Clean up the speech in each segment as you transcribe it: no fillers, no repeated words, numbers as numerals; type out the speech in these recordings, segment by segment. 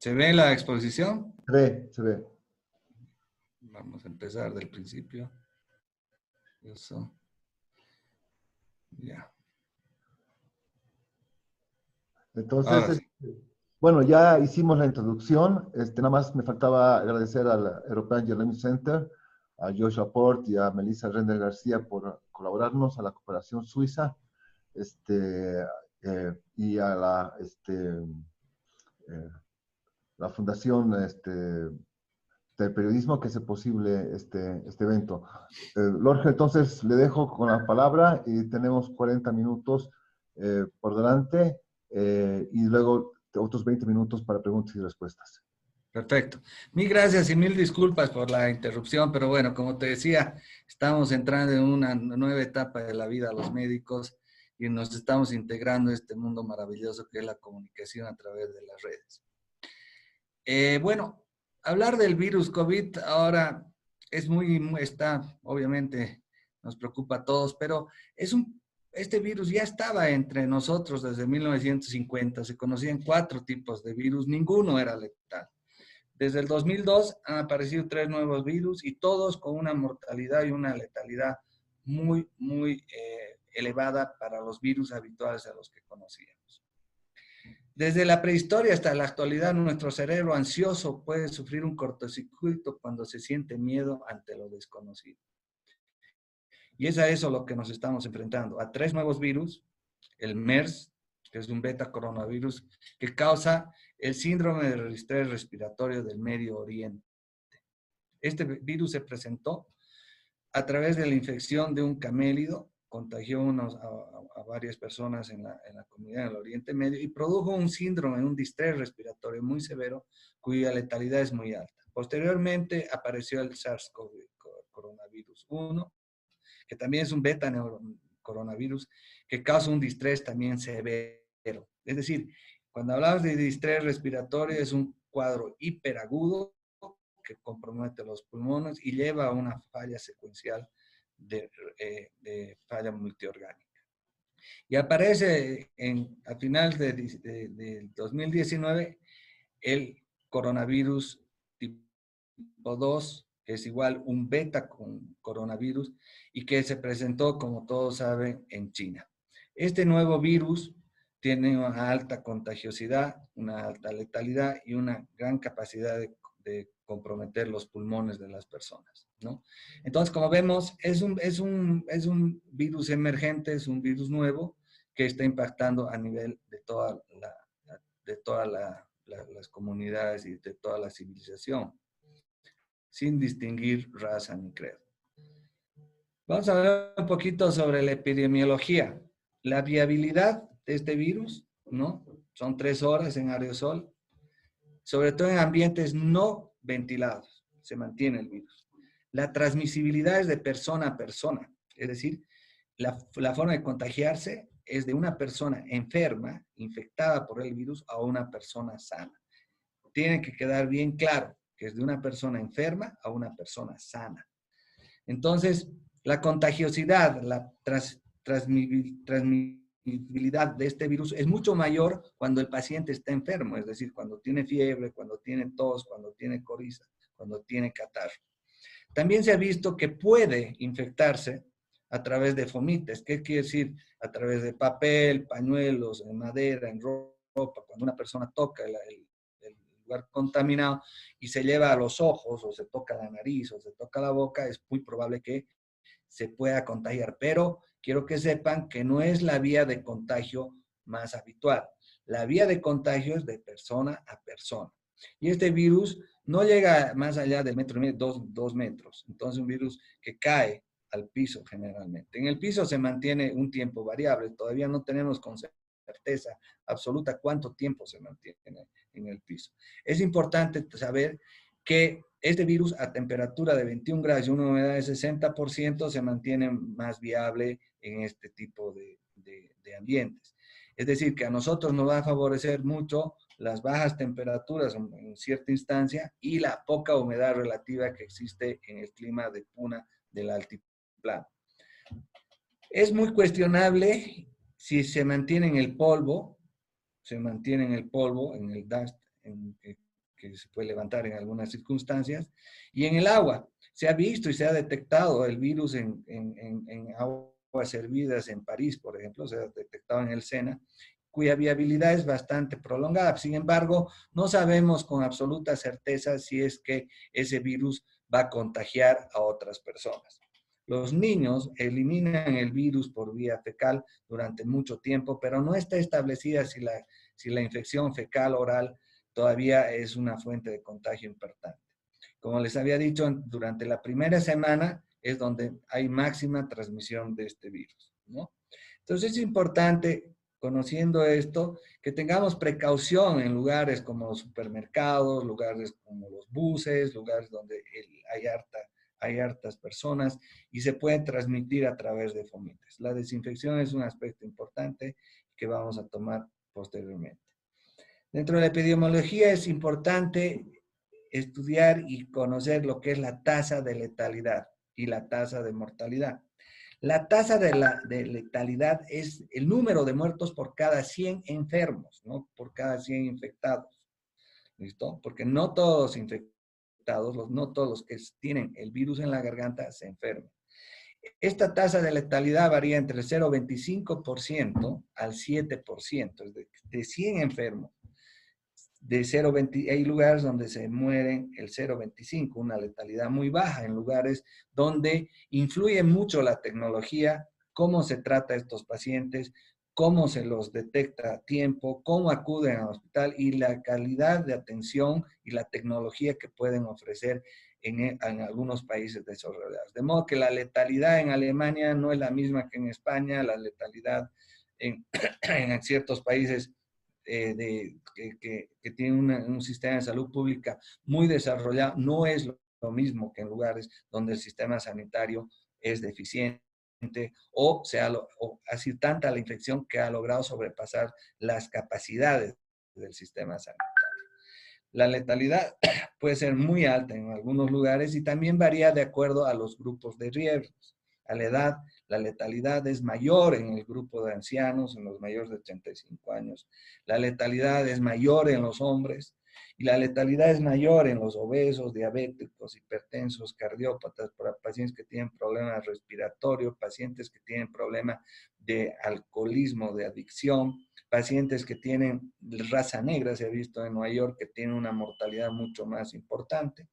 ¿Se ve la exposición? Se ve, se ve. Vamos a empezar del principio. Eso. Ya. Entonces, Ahora sí. bueno, ya hicimos la introducción. Nada más me faltaba agradecer al European Journalism Center, a Joshua Port y a Melissa Render García por colaborarnos, a la cooperación suiza, y a la Fundación del Periodismo que hace posible este evento. Jorge, entonces le dejo con la palabra y tenemos 40 minutos por delante y luego otros 20 minutos para preguntas y respuestas. Perfecto. Mil gracias y mil disculpas por la interrupción, pero bueno, como te decía, estamos entrando en una nueva etapa de la vida de los médicos y nos estamos integrando a este mundo maravilloso que es la comunicación a través de las redes. Bueno, hablar del virus COVID ahora es obviamente nos preocupa a todos, pero este virus ya estaba entre nosotros desde 1950, se conocían 4 tipos de virus, ninguno era letal. Desde el 2002 han aparecido 3 nuevos virus y todos con una mortalidad y una letalidad muy elevada para los virus habituales a los que conocíamos. Desde la prehistoria hasta la actualidad, nuestro cerebro ansioso puede sufrir un cortocircuito cuando se siente miedo ante lo desconocido. Y es a eso lo que nos estamos enfrentando, a 3 nuevos virus, el MERS, que es un beta coronavirus, que causa el síndrome del estrés respiratorio del Medio Oriente. Este virus se presentó a través de la infección de un camélido, contagió a varias personas en la comunidad del Oriente Medio y produjo un síndrome, un distrés respiratorio muy severo, cuya letalidad es muy alta. Posteriormente apareció el SARS-CoV coronavirus 1, que también es un beta coronavirus, que causa un distrés también severo. Es decir, cuando hablamos de distrés respiratorio es un cuadro hiperagudo que compromete los pulmones y lleva a una falla secuencial de falla multiorgánica. Y aparece a finales del 2019 el coronavirus tipo 2, que es igual un beta con coronavirus y que se presentó, como todos saben, en China. Este nuevo virus tiene una alta contagiosidad, una alta letalidad y una gran capacidad de comprometer los pulmones de las personas, ¿no? Entonces, como vemos, es un virus emergente, es un virus nuevo que está impactando a nivel de todas las comunidades y de toda la civilización, sin distinguir raza ni credo. Vamos a hablar un poquito sobre la epidemiología. La viabilidad de este virus, ¿no? Son 3 horas en aerosol, sobre todo en ambientes no ventilados, se mantiene el virus. La transmisibilidad es de persona a persona, es decir, la forma de contagiarse es de una persona enferma, infectada por el virus, a una persona sana. Tiene que quedar bien claro que es de una persona enferma a una persona sana. Entonces, la contagiosidad, la transmisibilidad de este virus es mucho mayor cuando el paciente está enfermo, es decir, cuando tiene fiebre, cuando tiene tos, cuando tiene coriza, cuando tiene catarro. También se ha visto que puede infectarse a través de fomites. ¿Qué quiere decir? A través de papel, pañuelos, en madera, en ropa. Cuando una persona toca el lugar contaminado y se lleva a los ojos, o se toca la nariz, o se toca la boca, es muy probable que se pueda contagiar. Pero quiero que sepan que no es la vía de contagio más habitual. La vía de contagio es de persona a persona. Y este virus no llega más allá del metro y medio, 2 metros. Entonces, un virus que cae al piso generalmente. En el piso se mantiene un tiempo variable. Todavía no tenemos con certeza absoluta cuánto tiempo se mantiene en el piso. Es importante saber que este virus a temperatura de 21 grados y una humedad de 60% se mantiene más viable en este tipo de ambientes. Es decir, que a nosotros nos va a favorecer mucho las bajas temperaturas en cierta instancia y la poca humedad relativa que existe en el clima de Puna del altiplano. Es muy cuestionable si se mantiene en el polvo, en el dust, que se puede levantar en algunas circunstancias, y en el agua. Se ha visto y se ha detectado el virus en aguas hervidas en París, por ejemplo, se ha detectado en el Sena, cuya viabilidad es bastante prolongada. Sin embargo, no sabemos con absoluta certeza si es que ese virus va a contagiar a otras personas. Los niños eliminan el virus por vía fecal durante mucho tiempo, pero no está establecida si la infección fecal oral todavía es una fuente de contagio importante. Como les había dicho, durante la primera semana es donde hay máxima transmisión de este virus, ¿no? Entonces es importante, conociendo esto, que tengamos precaución en lugares como los supermercados, lugares como los buses, lugares donde hay hartas personas y se puede transmitir a través de fomites. La desinfección es un aspecto importante que vamos a tomar posteriormente. Dentro de la epidemiología es importante estudiar y conocer lo que es la tasa de letalidad y la tasa de mortalidad. La tasa de letalidad es el número de muertos por cada 100 enfermos, no por cada 100 infectados. ¿Listo? Porque no todos los infectados, no todos los que tienen el virus en la garganta se enferman. Esta tasa de letalidad varía entre el 0,25% al 7%, es de 100 enfermos. De 0,20, hay lugares donde se mueren el 0,25, una letalidad muy baja, en lugares donde influye mucho la tecnología, cómo se trata a estos pacientes, cómo se los detecta a tiempo, cómo acuden al hospital y la calidad de atención y la tecnología que pueden ofrecer en algunos países desarrollados. De modo que la letalidad en Alemania no es la misma que en España, la letalidad en ciertos países que tienen un sistema de salud pública muy desarrollado, no es lo mismo que en lugares donde el sistema sanitario es deficiente o ha sido tanta la infección que ha logrado sobrepasar las capacidades del sistema sanitario. La letalidad puede ser muy alta en algunos lugares y también varía de acuerdo a los grupos de riesgos. A la edad, la letalidad es mayor en el grupo de ancianos, en los mayores de 35 años. La letalidad es mayor en los hombres y la letalidad es mayor en los obesos, diabéticos, hipertensos, cardiópatas, pacientes que tienen problemas respiratorios, pacientes que tienen problemas de alcoholismo, de adicción, pacientes que tienen raza negra, se ha visto en Nueva York, que tienen una mortalidad mucho más importante.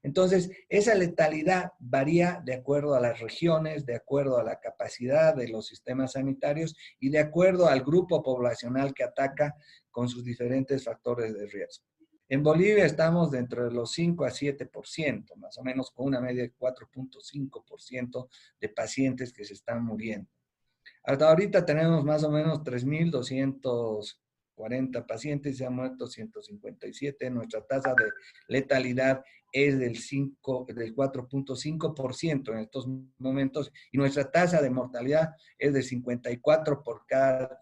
Entonces, esa letalidad varía de acuerdo a las regiones, de acuerdo a la capacidad de los sistemas sanitarios y de acuerdo al grupo poblacional que ataca con sus diferentes factores de riesgo. En Bolivia estamos dentro de los 5 a 7%, más o menos con una media de 4,5% de pacientes que se están muriendo. Hasta ahorita tenemos más o menos 3,240 pacientes, se han muerto 157. Nuestra tasa de letalidad es del 4,5% en estos momentos y nuestra tasa de mortalidad es de 54 por cada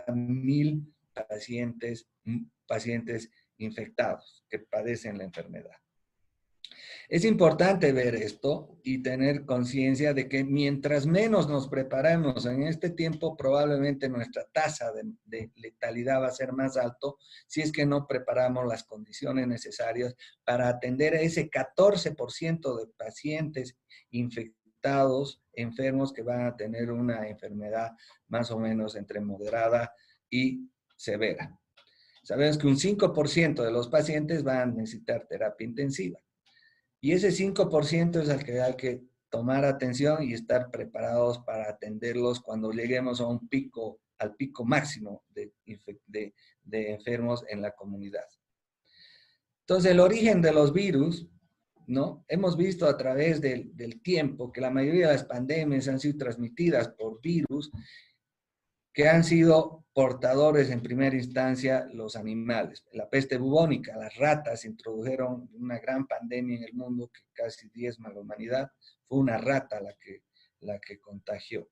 1,000 pacientes infectados que padecen la enfermedad. Es importante ver esto y tener conciencia de que mientras menos nos preparemos en este tiempo, probablemente nuestra tasa de letalidad va a ser más alto si es que no preparamos las condiciones necesarias para atender a ese 14% de pacientes infectados, enfermos que van a tener una enfermedad más o menos entre moderada y severa. Sabemos que un 5% de los pacientes van a necesitar terapia intensiva. Y ese 5% es al que hay que tomar atención y estar preparados para atenderlos cuando lleguemos a un pico, al pico máximo de enfermos en la comunidad. Entonces, el origen de los virus, ¿no? Hemos visto a través del tiempo que la mayoría de las pandemias han sido transmitidas por virus que han sido portadores en primera instancia los animales. La peste bubónica, las ratas introdujeron una gran pandemia en el mundo que casi diezma a la humanidad. Fue una rata la que contagió.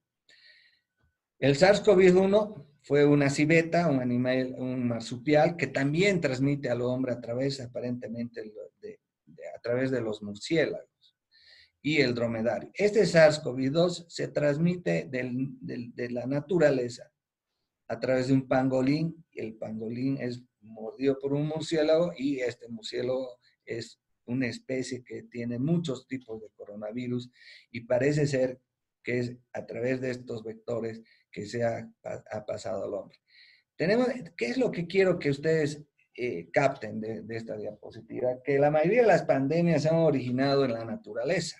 El SARS-CoV-1 fue una civeta, un animal, un marsupial, que también transmite al hombre a través, aparentemente, a través de los murciélagos y el dromedario. Este SARS-CoV-2 se transmite de la naturaleza a través de un pangolín. El pangolín es mordido por un murciélago y este murciélago es una especie que tiene muchos tipos de coronavirus y parece ser que es a través de estos vectores que ha pasado al hombre. ¿Qué es lo que quiero que ustedes capten de esta diapositiva? Que la mayoría de las pandemias se han originado en la naturaleza.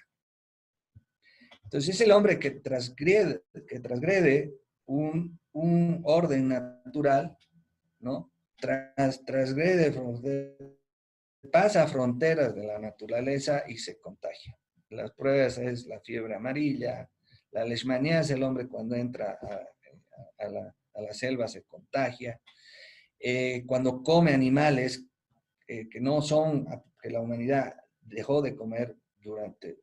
Entonces es el hombre que transgrede un orden natural, ¿no? Transgrede, pasa fronteras de la naturaleza y se contagia. Las pruebas es la fiebre amarilla, la leishmanía es el hombre cuando entra a la selva se contagia. Cuando come animales que no son, que la humanidad dejó de comer durante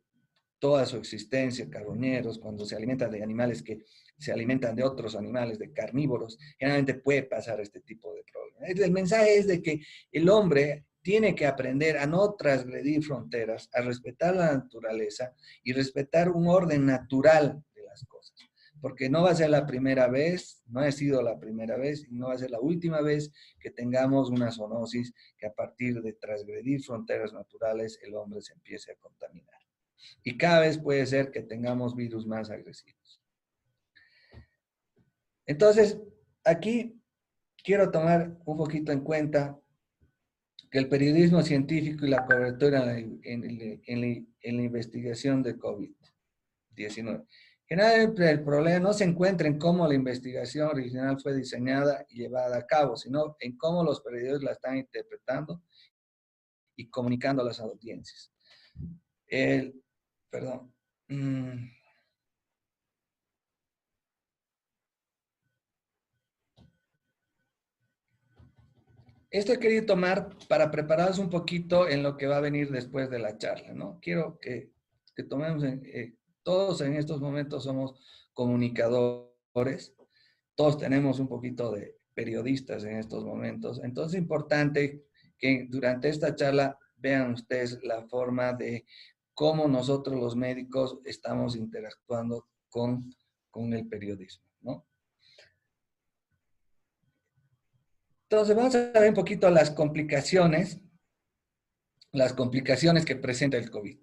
toda su existencia, carroñeros, cuando se alimentan de animales que se alimentan de otros animales, de carnívoros, generalmente puede pasar este tipo de problemas. El mensaje es de que el hombre tiene que aprender a no transgredir fronteras, a respetar la naturaleza y respetar un orden natural de las cosas. Porque no va a ser la primera vez, no ha sido la primera vez y no va a ser la última vez que tengamos una zoonosis que a partir de transgredir fronteras naturales el hombre se empiece a contaminar. Y cada vez puede ser que tengamos virus más agresivos. Entonces, aquí quiero tomar un poquito en cuenta que el periodismo científico y la cobertura en la investigación de COVID-19. Generalmente el problema no se encuentra en cómo la investigación original fue diseñada y llevada a cabo, sino en cómo los periodistas la están interpretando y comunicando a las audiencias. Perdón. Esto he querido tomar para prepararos un poquito en lo que va a venir después de la charla, ¿no? Quiero que tomemos, todos en estos momentos somos comunicadores, todos tenemos un poquito de periodistas en estos momentos, entonces es importante que durante esta charla vean ustedes la forma de cómo nosotros los médicos estamos interactuando con el periodismo, ¿no? Entonces vamos a ver un poquito las complicaciones que presenta el COVID.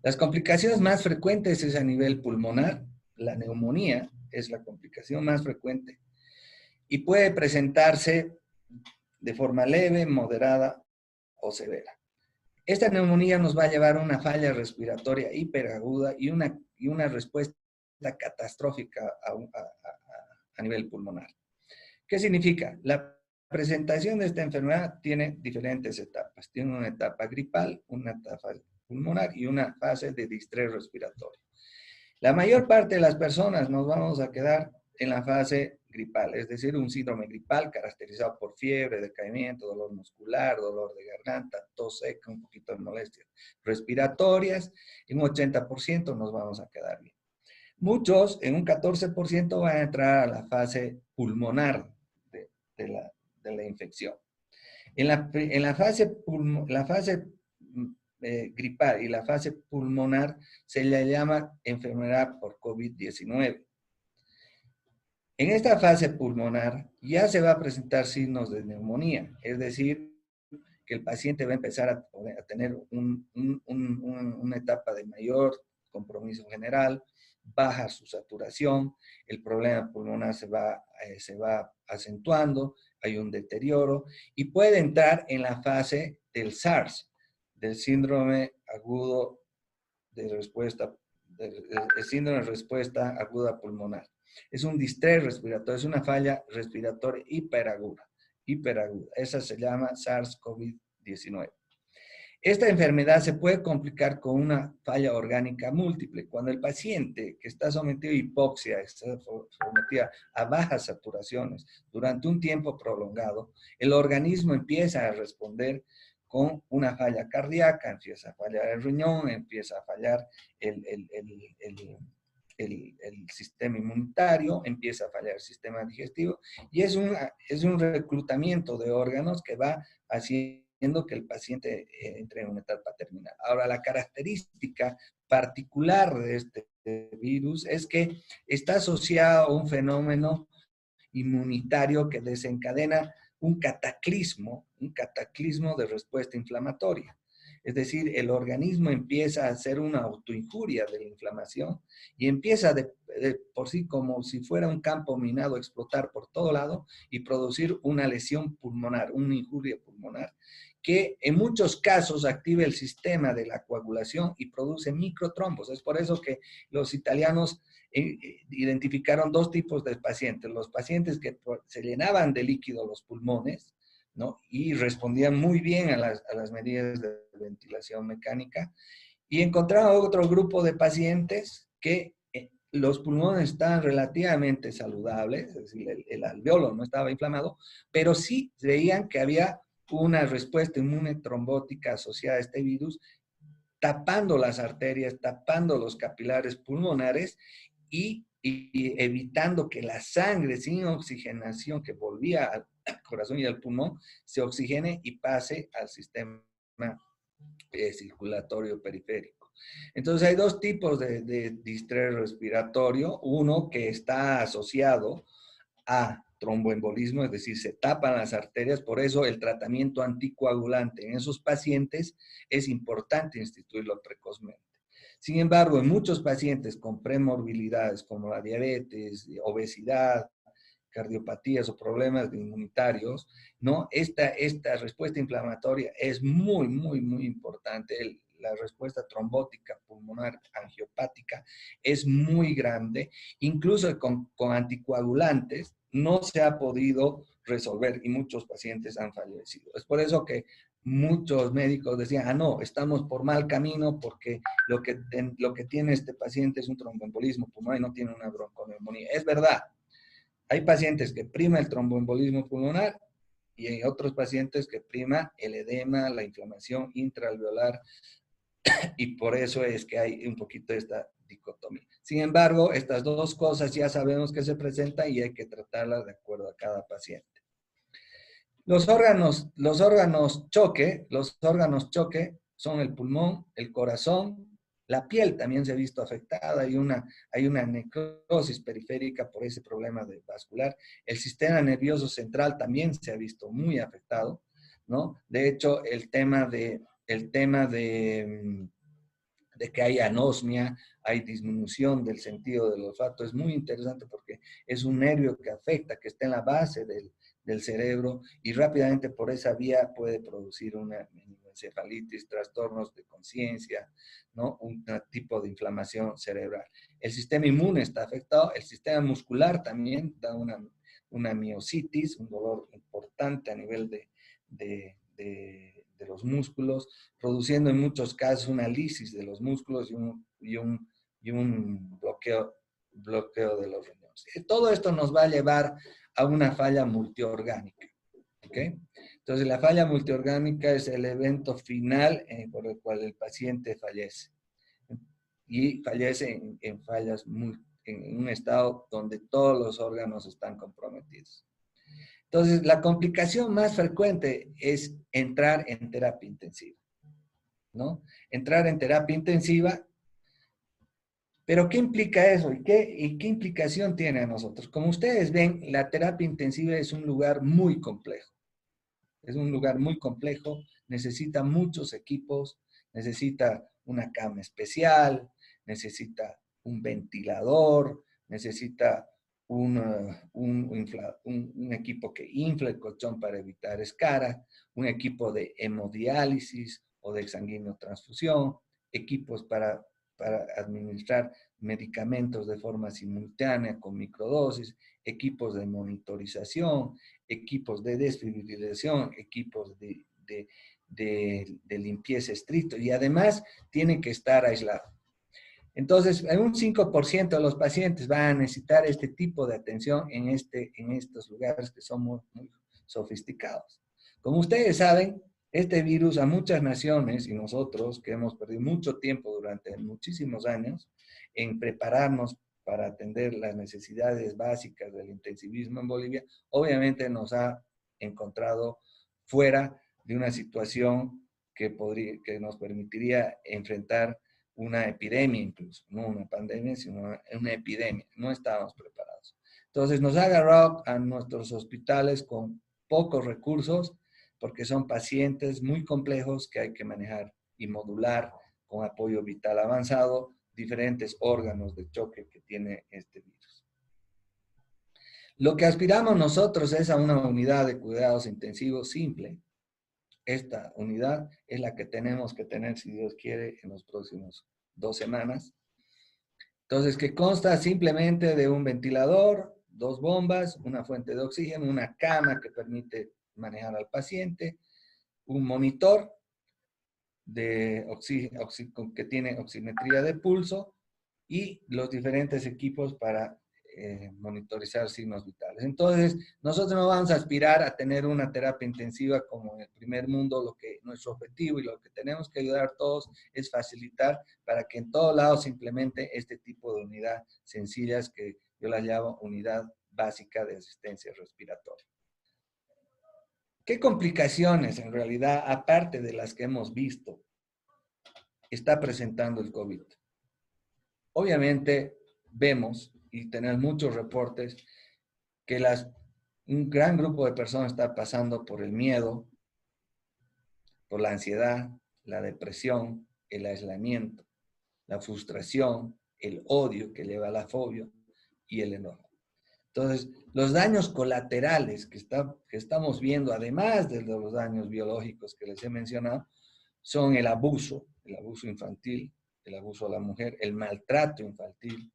Las complicaciones más frecuentes es a nivel pulmonar, la neumonía es la complicación más frecuente y puede presentarse de forma leve, moderada o severa. Esta neumonía nos va a llevar a una falla respiratoria hiperaguda y una respuesta catastrófica a nivel pulmonar. ¿Qué significa? La presentación de esta enfermedad tiene diferentes etapas. Tiene una etapa gripal, una etapa pulmonar y una fase de distrés respiratorio. La mayor parte de las personas nos vamos a quedar en la fase gripal, es decir, un síndrome gripal caracterizado por fiebre, decaimiento, dolor muscular, dolor de garganta, tos seca, un poquito de molestias respiratorias. En un 80% nos vamos a quedar bien. Muchos, en un 14%, van a entrar a la fase pulmonar de la infección. En la fase gripal y la fase pulmonar se le llama enfermedad por COVID-19. En esta fase pulmonar ya se va a presentar signos de neumonía, es decir, que el paciente va a empezar a tener una etapa de mayor compromiso general, baja su saturación, el problema pulmonar se va acentuando, hay un deterioro y puede entrar en la fase del SARS, del síndrome agudo de respuesta, el síndrome de respuesta aguda pulmonar. Es un distrés respiratorio, es una falla respiratoria hiperaguda. Esa se llama SARS-CoV-19. Esta enfermedad se puede complicar con una falla orgánica múltiple. Cuando el paciente que está sometido a hipoxia, está sometido a bajas saturaciones durante un tiempo prolongado, el organismo empieza a responder con una falla cardíaca, empieza a fallar el riñón, empieza a fallar el sistema inmunitario, empieza a fallar el sistema digestivo y es un reclutamiento de órganos que va haciendo que el paciente entre en una etapa terminal. Ahora, la característica particular de este virus es que está asociado a un fenómeno inmunitario que desencadena un cataclismo de respuesta inflamatoria. Es decir, el organismo empieza a hacer una autoinjuria de la inflamación y empieza de por sí como si fuera un campo minado a explotar por todo lado y producir una lesión pulmonar, una injuria pulmonar, que en muchos casos activa el sistema de la coagulación y produce microtrombos. Es por eso que los italianos identificaron dos tipos de pacientes. Los pacientes que se llenaban de líquido los pulmones, ¿no? Y respondían muy bien a las medidas de ventilación mecánica. Y encontraron otro grupo de pacientes que los pulmones estaban relativamente saludables, es decir, el alveolo no estaba inflamado, pero sí veían que había una respuesta inmune trombótica asociada a este virus, tapando las arterias, tapando los capilares pulmonares y evitando que la sangre sin oxigenación que volvía al corazón y al pulmón se oxigene y pase al sistema circulatorio periférico. Entonces hay dos tipos de distrés respiratorio, uno que está asociado a tromboembolismo, es decir, se tapan las arterias, por eso el tratamiento anticoagulante en esos pacientes es importante instituirlo precozmente. Sin embargo, en muchos pacientes con premorbilidades como la diabetes, obesidad, cardiopatías o problemas inmunitarios, ¿no? Esta respuesta inflamatoria es muy importante. La respuesta trombótica pulmonar angiopática es muy grande. Incluso con anticoagulantes no se ha podido resolver y muchos pacientes han fallecido. Es por eso que muchos médicos decían, no, estamos por mal camino porque lo que tiene este paciente es un tromboembolismo pulmonar y no tiene una bronconeumonía. Es verdad. Hay pacientes que prima el tromboembolismo pulmonar y hay otros pacientes que prima el edema, la inflamación intraalveolar, y por eso es que hay un poquito de esta dicotomía. Sin embargo, estas dos cosas ya sabemos que se presentan y hay que tratarlas de acuerdo a cada paciente. Los órganos choque son el pulmón, el corazón, la piel también se ha visto afectada, hay una necrosis periférica por ese problema vascular. El sistema nervioso central también se ha visto muy afectado, ¿no? De hecho, el tema de que hay anosmia, hay disminución del sentido del olfato, es muy interesante porque es un nervio que afecta, que está en la base del cerebro y rápidamente por esa vía puede producir una encefalitis, trastornos de conciencia, ¿no? Un tipo de inflamación cerebral. El sistema inmune está afectado, el sistema muscular también da una miositis, un dolor importante a nivel de los músculos, produciendo en muchos casos una lisis de los músculos y un bloqueo de los riñones. Todo esto nos va a llevar a una falla multiorgánica. ¿Okay? Entonces, la falla multiorgánica es el evento final por el cual el paciente fallece. Y fallece en un estado donde todos los órganos están comprometidos. Entonces, la complicación más frecuente es entrar en terapia intensiva, ¿no? Entrar en terapia intensiva, pero ¿qué implica eso? ¿Y qué implicación tiene a nosotros? Como ustedes ven, la terapia intensiva es un lugar muy complejo. Es un lugar muy complejo, necesita muchos equipos, necesita una cama especial, necesita un ventilador, necesita un equipo que infla el colchón para evitar escaras, un equipo de hemodiálisis o de exsanguinotransfusión, equipos para administrar medicamentos de forma simultánea con microdosis, equipos de monitorización, equipos de desfibrilación, equipos de limpieza estricto y además tiene que estar aislado. Entonces, un 5% de los pacientes van a necesitar este tipo de atención en estos lugares que son muy sofisticados. Como ustedes saben, este virus a muchas naciones y nosotros que hemos perdido mucho tiempo durante muchísimos años en prepararnos para atender las necesidades básicas del intensivismo en Bolivia, obviamente nos ha encontrado fuera de una situación que nos permitiría enfrentar una epidemia incluso, no una pandemia, sino una epidemia. No estábamos preparados. Entonces nos ha agarrado a nuestros hospitales con pocos recursos, porque son pacientes muy complejos que hay que manejar y modular con apoyo vital avanzado diferentes órganos de choque que tiene este virus. Lo que aspiramos nosotros es a una unidad de cuidados intensivos simple. Esta unidad es la que tenemos que tener, si Dios quiere, en los próximos 2 semanas. Entonces, que consta simplemente de un ventilador, 2 bombas, una fuente de oxígeno, una cama que permite manejar al paciente, un monitor que tiene oximetría de pulso y los diferentes equipos para monitorizar signos vitales. Entonces, nosotros no vamos a aspirar a tener una terapia intensiva como en el primer mundo. Nuestro objetivo y lo que tenemos que ayudar todos es facilitar para que en todos lados se implemente este tipo de unidad sencillas que yo las llamo unidad básica de asistencia respiratoria. ¿Qué complicaciones en realidad, aparte de las que hemos visto, está presentando el COVID? Obviamente vemos y tenemos muchos reportes que un gran grupo de personas está pasando por el miedo, por la ansiedad, la depresión, el aislamiento, la frustración, el odio que lleva a la fobia y el enojo. Entonces, los daños colaterales que estamos viendo, además de los daños biológicos que les he mencionado, son el abuso infantil, el abuso a la mujer, el maltrato infantil.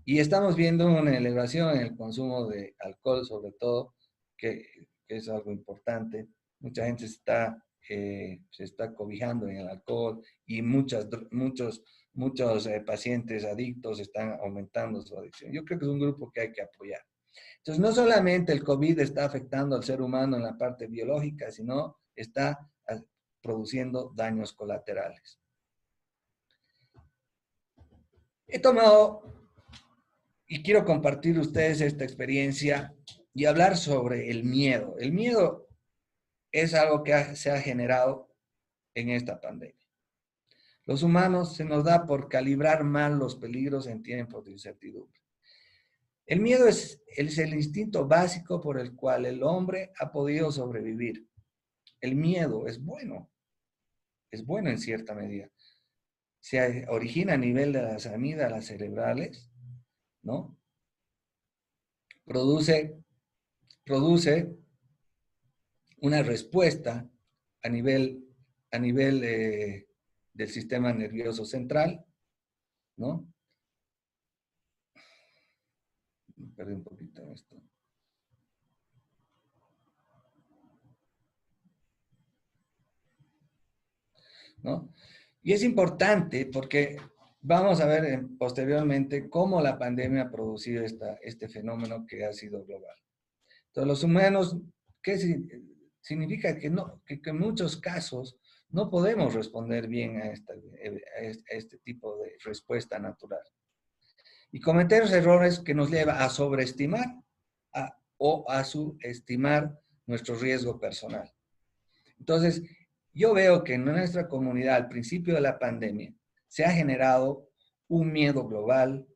Y estamos viendo una elevación en el consumo de alcohol, sobre todo, que es algo importante. Mucha gente se está cobijando en el alcohol y muchos pacientes adictos están aumentando su adicción. Yo creo que es un grupo que hay que apoyar. Entonces, no solamente el COVID está afectando al ser humano en la parte biológica, sino está produciendo daños colaterales. He tomado y quiero compartir ustedes esta experiencia y hablar sobre el miedo. El miedo es algo que se ha generado en esta pandemia. Los humanos se nos da por calibrar mal los peligros en tiempos de incertidumbre. El miedo es el instinto básico por el cual el hombre ha podido sobrevivir. El miedo es bueno en cierta medida. Se origina a nivel de las amígdalas cerebrales, ¿no? Produce una respuesta a nivel del sistema nervioso central, ¿no? Me perdí un poquito en esto. ¿No? Y es importante porque vamos a ver posteriormente cómo la pandemia ha producido este fenómeno que ha sido global. Entonces, los humanos, ¿qué significa? Que en muchos casos no podemos responder bien a este tipo de respuesta natural. Y cometer errores que nos lleva a sobreestimar o a subestimar nuestro riesgo personal. Entonces, yo veo que en nuestra comunidad, al principio de la pandemia, se ha generado un miedo global,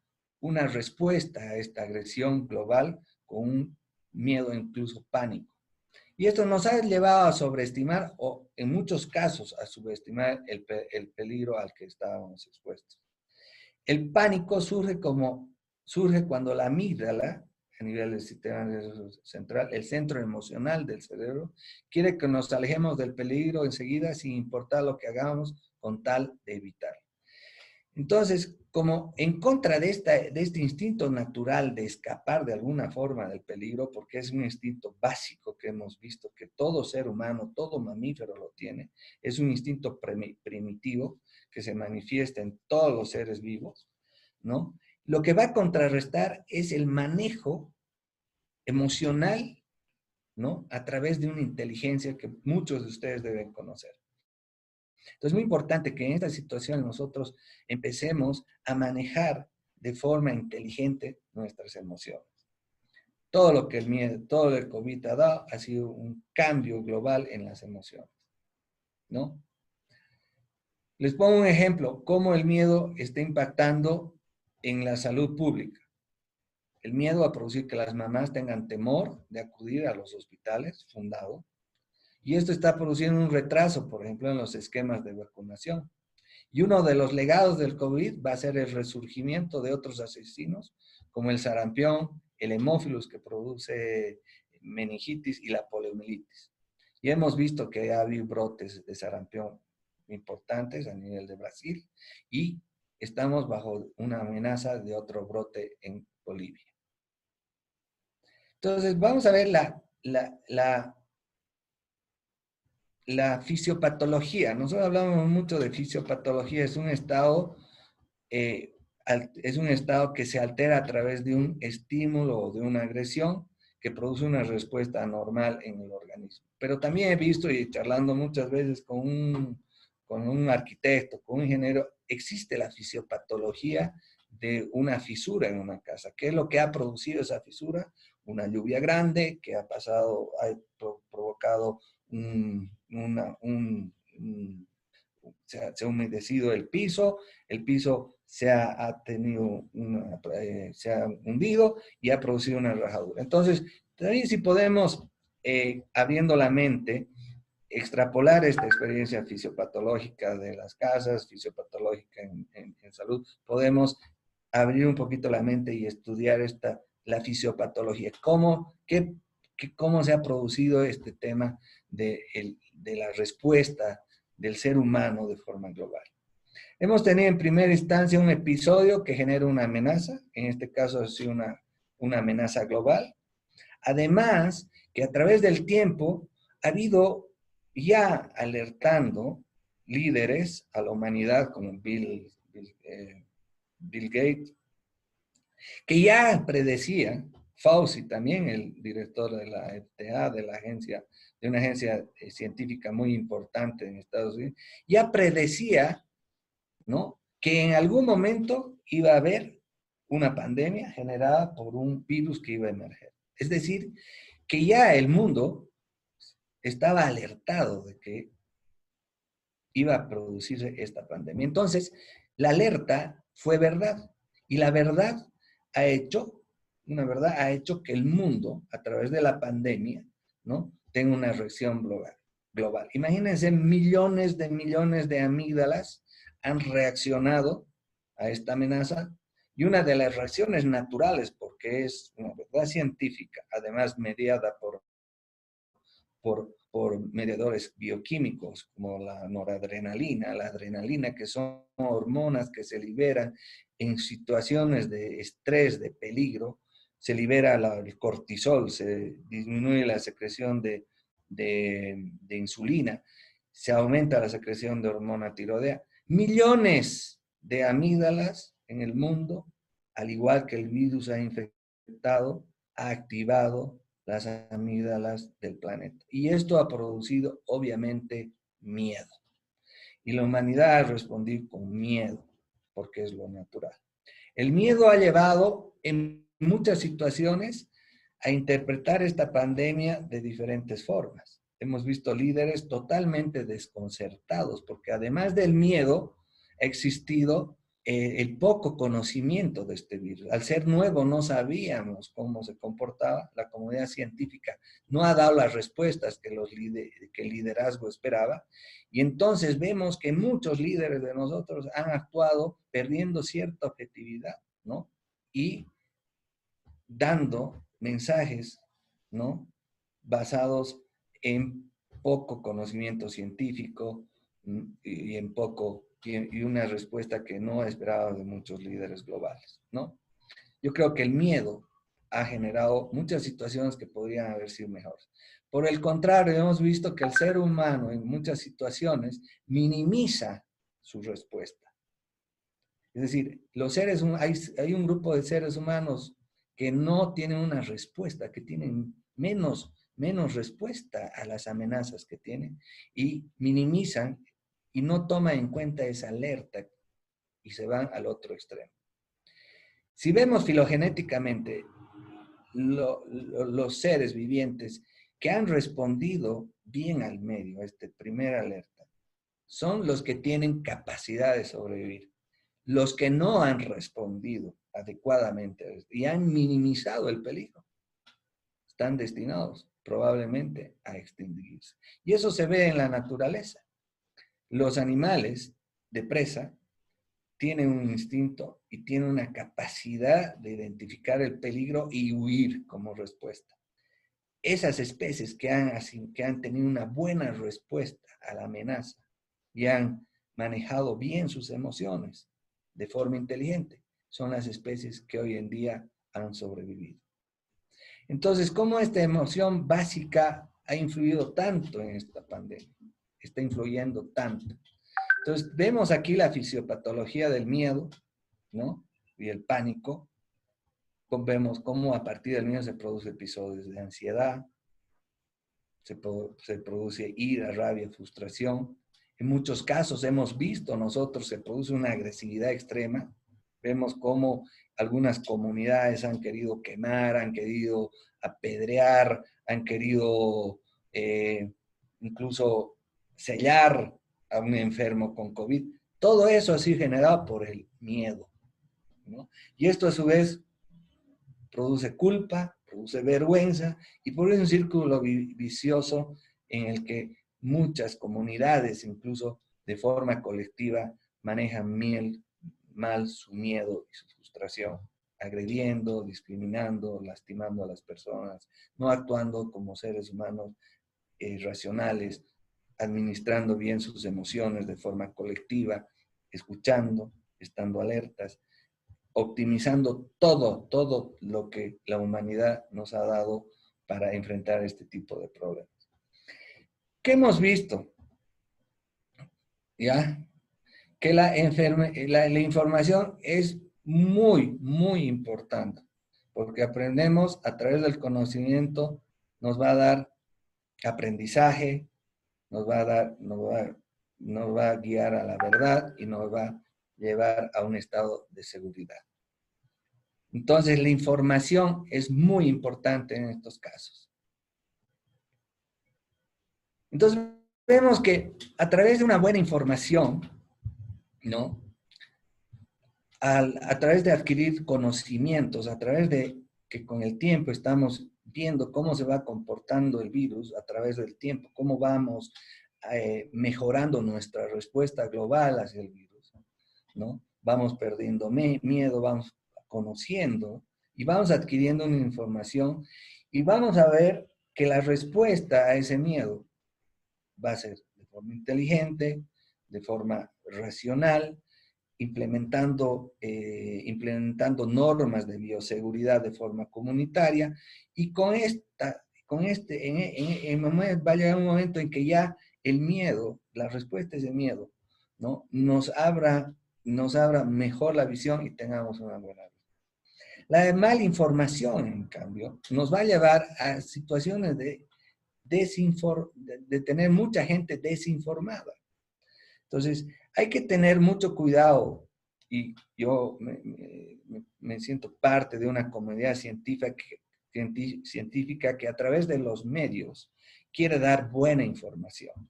una respuesta a esta agresión global con un miedo, incluso pánico. Y esto nos ha llevado a sobreestimar o, en muchos casos, a subestimar el peligro al que estábamos expuestos. El pánico surge cuando la amígdala, a nivel del sistema nervioso central, el centro emocional del cerebro, quiere que nos alejemos del peligro enseguida sin importar lo que hagamos con tal de evitarlo. Entonces, como en contra de este instinto natural de escapar de alguna forma del peligro, porque es un instinto básico que hemos visto que todo ser humano, todo mamífero lo tiene, es un instinto primitivo que se manifiesta en todos los seres vivos, ¿no? Lo que va a contrarrestar es el manejo emocional, ¿no? A través de una inteligencia que muchos de ustedes deben conocer. Entonces, es muy importante que en esta situación nosotros empecemos a manejar de forma inteligente nuestras emociones. Todo lo que todo el COVID ha dado ha sido un cambio global en las emociones, ¿no? Les pongo un ejemplo, cómo el miedo está impactando en la salud pública. El miedo a producir que las mamás tengan temor de acudir a los hospitales, fundado. Y esto está produciendo un retraso, por ejemplo, en los esquemas de vacunación. Y uno de los legados del COVID va a ser el resurgimiento de otros asesinos, como el sarampión, el hemófilus que produce meningitis y la poliomielitis. Y hemos visto que ha habido brotes de sarampión importantes a nivel de Brasil y estamos bajo una amenaza de otro brote en Bolivia. Entonces, vamos a ver la fisiopatología. Nosotros hablamos mucho de fisiopatología, es un estado que se altera a través de un estímulo o de una agresión que produce una respuesta anormal en el organismo. Pero también he visto y charlando muchas veces con un arquitecto, con un ingeniero, existe la fisiopatología de una fisura en una casa. ¿Qué es lo que ha producido esa fisura? Una lluvia grande que ha provocado se ha humedecido el piso se ha hundido y ha producido una rajadura. Entonces, también si podemos, abriendo la mente, extrapolar esta experiencia fisiopatológica de las casas, fisiopatológica en salud, podemos abrir un poquito la mente y estudiar la fisiopatología. ¿Cómo se ha producido este tema de la respuesta del ser humano de forma global? Hemos tenido en primera instancia un episodio que genera una amenaza, en este caso ha sido una amenaza global. Además, que a través del tiempo ha habido ya alertando líderes a la humanidad como Bill Gates, que ya predecía, Fauci también, el director de la FDA, de una agencia científica muy importante en Estados Unidos, ya predecía, ¿no?, que en algún momento iba a haber una pandemia generada por un virus que iba a emerger. Es decir, que ya el mundo estaba alertado de que iba a producirse esta pandemia. Entonces, la alerta fue verdad. Y la verdad ha hecho que el mundo, a través de la pandemia, ¿no?, tenga una reacción global. Imagínense, millones de amígdalas han reaccionado a esta amenaza, y una de las reacciones naturales, porque es una verdad científica, además mediada por mediadores bioquímicos como la noradrenalina, la adrenalina, que son hormonas que se liberan en situaciones de estrés, de peligro. Se libera el cortisol, se disminuye la secreción de insulina, se aumenta la secreción de hormona tiroidea. Millones de amígdalas en el mundo, al igual que el virus ha infectado, ha activado las amígdalas del planeta. Y esto ha producido, obviamente, miedo. Y la humanidad ha respondido con miedo, porque es lo natural. El miedo ha llevado en muchas situaciones a interpretar esta pandemia de diferentes formas. Hemos visto líderes totalmente desconcertados, porque además del miedo ha existido el poco conocimiento de este virus. Al ser nuevo no sabíamos cómo se comportaba, la comunidad científica no ha dado las respuestas que el liderazgo esperaba, y entonces vemos que muchos líderes de nosotros han actuado perdiendo cierta objetividad, ¿no?, y dando mensajes, ¿no?, basados en poco conocimiento científico y una respuesta que no esperaba de muchos líderes globales, ¿no? Yo creo que el miedo ha generado muchas situaciones que podrían haber sido mejores. Por el contrario, hemos visto que el ser humano en muchas situaciones minimiza su respuesta. Es decir, hay un grupo de seres humanos que no tienen una respuesta, que tienen menos respuesta a las amenazas que tienen, y minimizan y no toman en cuenta esa alerta y se van al otro extremo. Si vemos filogenéticamente los seres vivientes que han respondido bien al medio, a esta primera alerta, son los que tienen capacidad de sobrevivir. Los que no han respondido a adecuadamente y han minimizado el peligro. Están destinados probablemente a extinguirse. Y eso se ve en la naturaleza. Los animales de presa tienen un instinto y tienen una capacidad de identificar el peligro y huir como respuesta. Esas especies que han tenido una buena respuesta a la amenaza y han manejado bien sus emociones de forma inteligente, son las especies que hoy en día han sobrevivido. Entonces, ¿cómo esta emoción básica ha influido tanto en esta pandemia? Está influyendo tanto. Entonces, vemos aquí la fisiopatología del miedo, ¿no? Y el pánico. Vemos cómo a partir del miedo se producen episodios de ansiedad, se produce ira, rabia, frustración. En muchos casos hemos visto nosotros se produce una agresividad extrema. Vemos cómo algunas comunidades han querido quemar, han querido apedrear, han querido incluso sellar a un enfermo con COVID. Todo eso ha sido generado por el miedo, ¿no? Y esto a su vez produce culpa, produce vergüenza y produce un círculo vicioso en el que muchas comunidades, incluso de forma colectiva, manejan mal su miedo y su frustración, agrediendo, discriminando, lastimando a las personas, no actuando como seres humanos racionales, administrando bien sus emociones de forma colectiva, escuchando, estando alertas, optimizando todo lo que la humanidad nos ha dado para enfrentar este tipo de problemas. ¿Qué hemos visto? ¿Ya? Que la información es muy importante, porque aprendemos a través del conocimiento, nos va a dar aprendizaje, nos va a guiar a la verdad y nos va a llevar a un estado de seguridad. Entonces, la información es muy importante en estos casos. Entonces, vemos que a través de una buena información, ¿no? A través de adquirir conocimientos, a través de que con el tiempo estamos viendo cómo se va comportando el virus a través del tiempo, cómo vamos mejorando nuestra respuesta global hacia el virus, ¿no? Vamos perdiendo miedo, vamos conociendo y vamos adquiriendo una información y vamos a ver que la respuesta a ese miedo va a ser de forma inteligente, de forma racional, implementando normas de bioseguridad de forma comunitaria y va a llegar un momento en que ya el miedo, la respuesta a ese miedo, ¿no? nos abra mejor la visión y tengamos una buena vida. La malinformación, en cambio, nos va a llevar a situaciones de tener mucha gente desinformada. Entonces, hay que tener mucho cuidado y yo me siento parte de una comunidad científica que a través de los medios quiere dar buena información.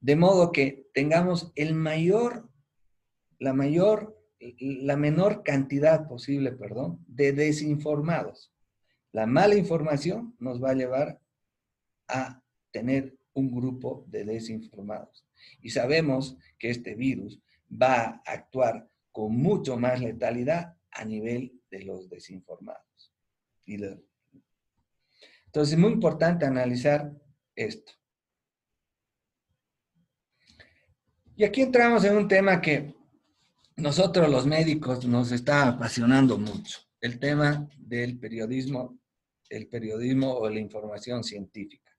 De modo que tengamos la menor cantidad posible, de desinformados. La mala información nos va a llevar a tener un grupo de desinformados. Y sabemos que este virus va a actuar con mucho más letalidad a nivel de los desinformados. Entonces es muy importante analizar esto. Y aquí entramos en un tema que nosotros los médicos nos está apasionando mucho, el tema del periodismo o la información científica,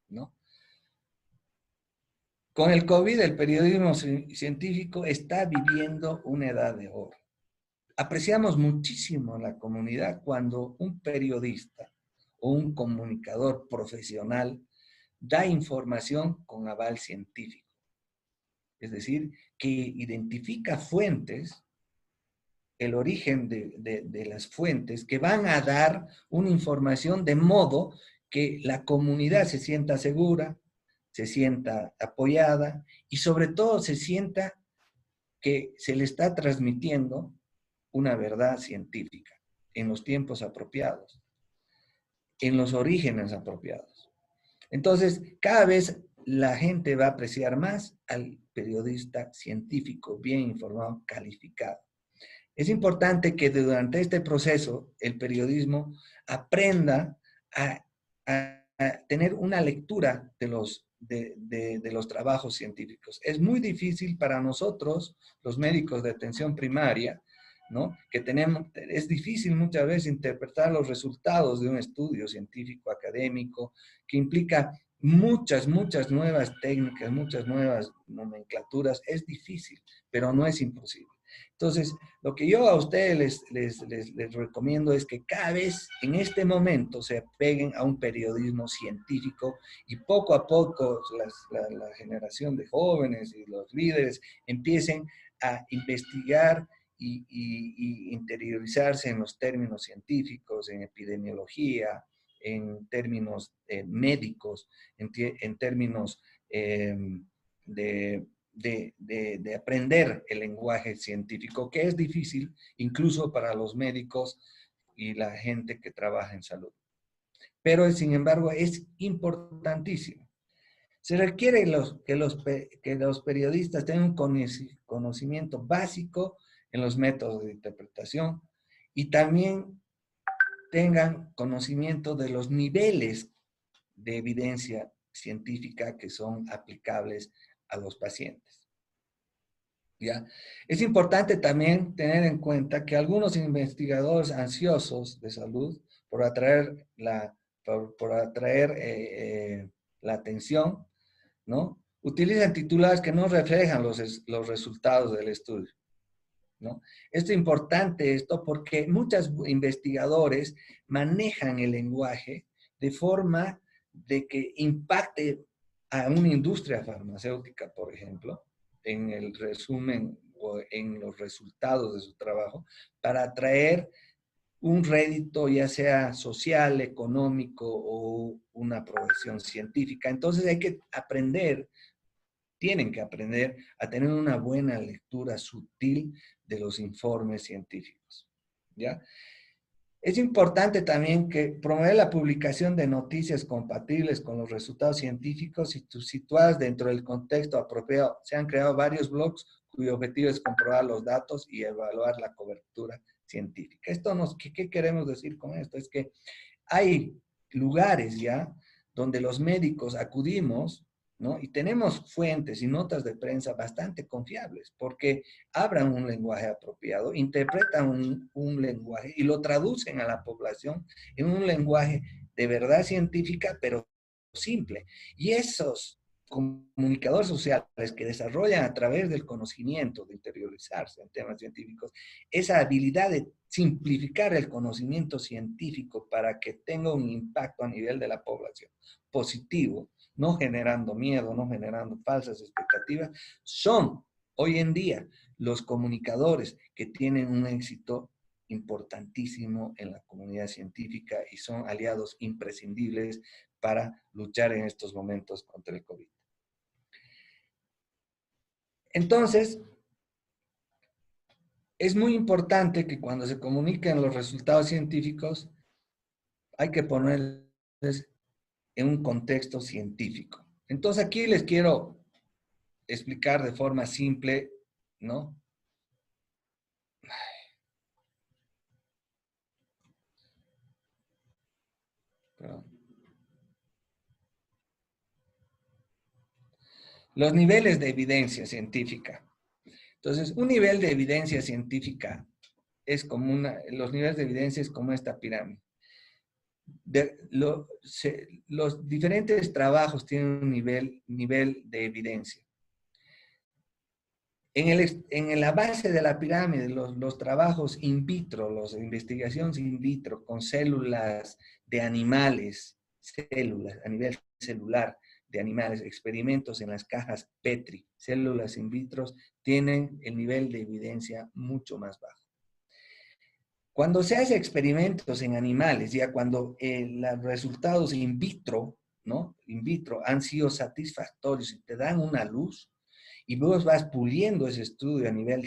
¿no? Con el COVID, el periodismo científico está viviendo una edad de oro. Apreciamos muchísimo en la comunidad cuando un periodista o un comunicador profesional da información con aval científico. Es decir, que identifica fuentes, el origen de las fuentes, que van a dar una información de modo que la comunidad se sienta segura, se sienta apoyada y sobre todo se sienta que se le está transmitiendo una verdad científica en los tiempos apropiados, en los orígenes apropiados. Entonces, cada vez la gente va a apreciar más al periodista científico, bien informado, calificado. Es importante que durante este proceso el periodismo aprenda a tener una lectura de los trabajos científicos. Es muy difícil para nosotros, los médicos de atención primaria, ¿no? Es difícil muchas veces interpretar los resultados de un estudio científico académico que implica muchas nuevas técnicas, muchas nuevas nomenclaturas. Es difícil, pero no es imposible. Entonces, lo que yo a ustedes les recomiendo es que cada vez en este momento se apeguen a un periodismo científico y poco a poco la generación de jóvenes y los líderes empiecen a investigar y interiorizarse en los términos científicos, en epidemiología, en términos médicos, en términos de aprender el lenguaje científico, que es difícil incluso para los médicos y la gente que trabaja en salud. Pero, sin embargo, es importantísimo. Se requiere que los periodistas tengan un conocimiento básico en los métodos de interpretación y también tengan conocimiento de los niveles de evidencia científica que son aplicables a los pacientes. ¿Ya? Es importante también tener en cuenta que algunos investigadores ansiosos de salud por atraer la atención, ¿no? Utilizan titulares que no reflejan los resultados del estudio, ¿no? Esto es importante porque muchos investigadores manejan el lenguaje de forma de que impacte a una industria farmacéutica, por ejemplo, en el resumen o en los resultados de su trabajo, para atraer un rédito ya sea social, económico o una profesión científica. Entonces hay que tienen que aprender a tener una buena lectura sutil de los informes científicos, ¿ya? Es importante también que promover la publicación de noticias compatibles con los resultados científicos y situadas dentro del contexto apropiado. Se han creado varios blogs cuyo objetivo es comprobar los datos y evaluar la cobertura científica. ¿Qué queremos decir con esto? Es que hay lugares ya donde los médicos acudimos, ¿no? Y tenemos fuentes y notas de prensa bastante confiables, porque hablan un lenguaje apropiado, interpretan un lenguaje y lo traducen a la población en un lenguaje de verdad científica, pero simple. Y esos comunicadores sociales que desarrollan a través del conocimiento, de interiorizarse en temas científicos, esa habilidad de simplificar el conocimiento científico para que tenga un impacto a nivel de la población positivo, no generando miedo, no generando falsas expectativas, son hoy en día los comunicadores que tienen un éxito importantísimo en la comunidad científica y son aliados imprescindibles para luchar en estos momentos contra el COVID. Entonces, es muy importante que cuando se comuniquen los resultados científicos, hay que ponerles en un contexto científico. Entonces, aquí les quiero explicar de forma simple, ¿no? Perdón. Los niveles de evidencia científica. Entonces, un nivel de evidencia científica es como los niveles de evidencia es como esta pirámide. Los diferentes trabajos tienen un nivel de evidencia. En la base de la pirámide, los trabajos in vitro, las investigaciones in vitro con células de animales, células a nivel celular de animales, experimentos en las cajas Petri, células in vitro, tienen el nivel de evidencia mucho más bajo. Cuando se hace experimentos en animales, ya cuando los resultados in vitro, ¿no? In vitro han sido satisfactorios y te dan una luz, y vos vas puliendo ese estudio a nivel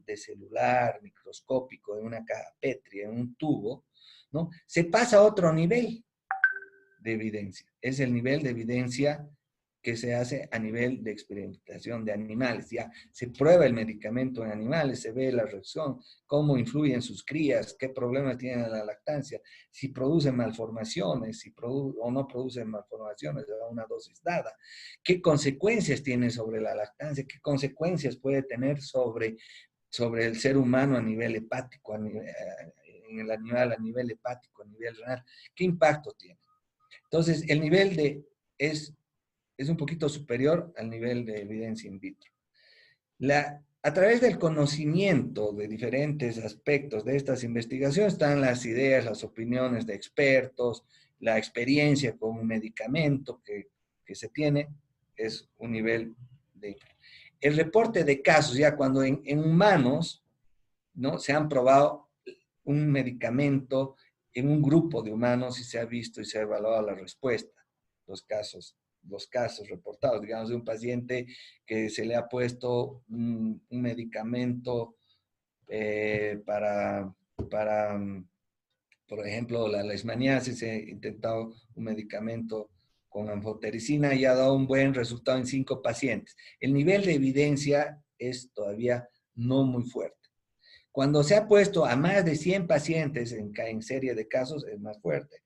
de celular, microscópico, en una caja Petri, en un tubo, ¿no? Se pasa a otro nivel de evidencia. Es el nivel de evidencia que se hace a nivel de experimentación de animales. Ya se prueba el medicamento en animales, se ve la reacción, cómo influye en sus crías, qué problemas tienen la lactancia, si producen malformaciones, si o no producen malformaciones a una dosis dada, qué consecuencias tiene sobre la lactancia, qué consecuencias puede tener sobre el ser humano a nivel hepático, en el animal a nivel hepático, a nivel renal, qué impacto tiene. Entonces, el nivel es un poquito superior al nivel de evidencia in vitro. A través del conocimiento de diferentes aspectos de estas investigaciones están las ideas, las opiniones de expertos, la experiencia con un medicamento que se tiene, es un nivel de... El reporte de casos, ya cuando en humanos, ¿no? Se han probado un medicamento en un grupo de humanos y se ha visto y se ha evaluado la respuesta, los casos reportados, digamos, de un paciente que se le ha puesto un medicamento para, por ejemplo, la leishmaniasis, se ha intentado un medicamento con anfotericina y ha dado un buen resultado en 5 pacientes. El nivel de evidencia es todavía no muy fuerte. Cuando se ha puesto a más de 100 pacientes en serie de casos, es más fuerte.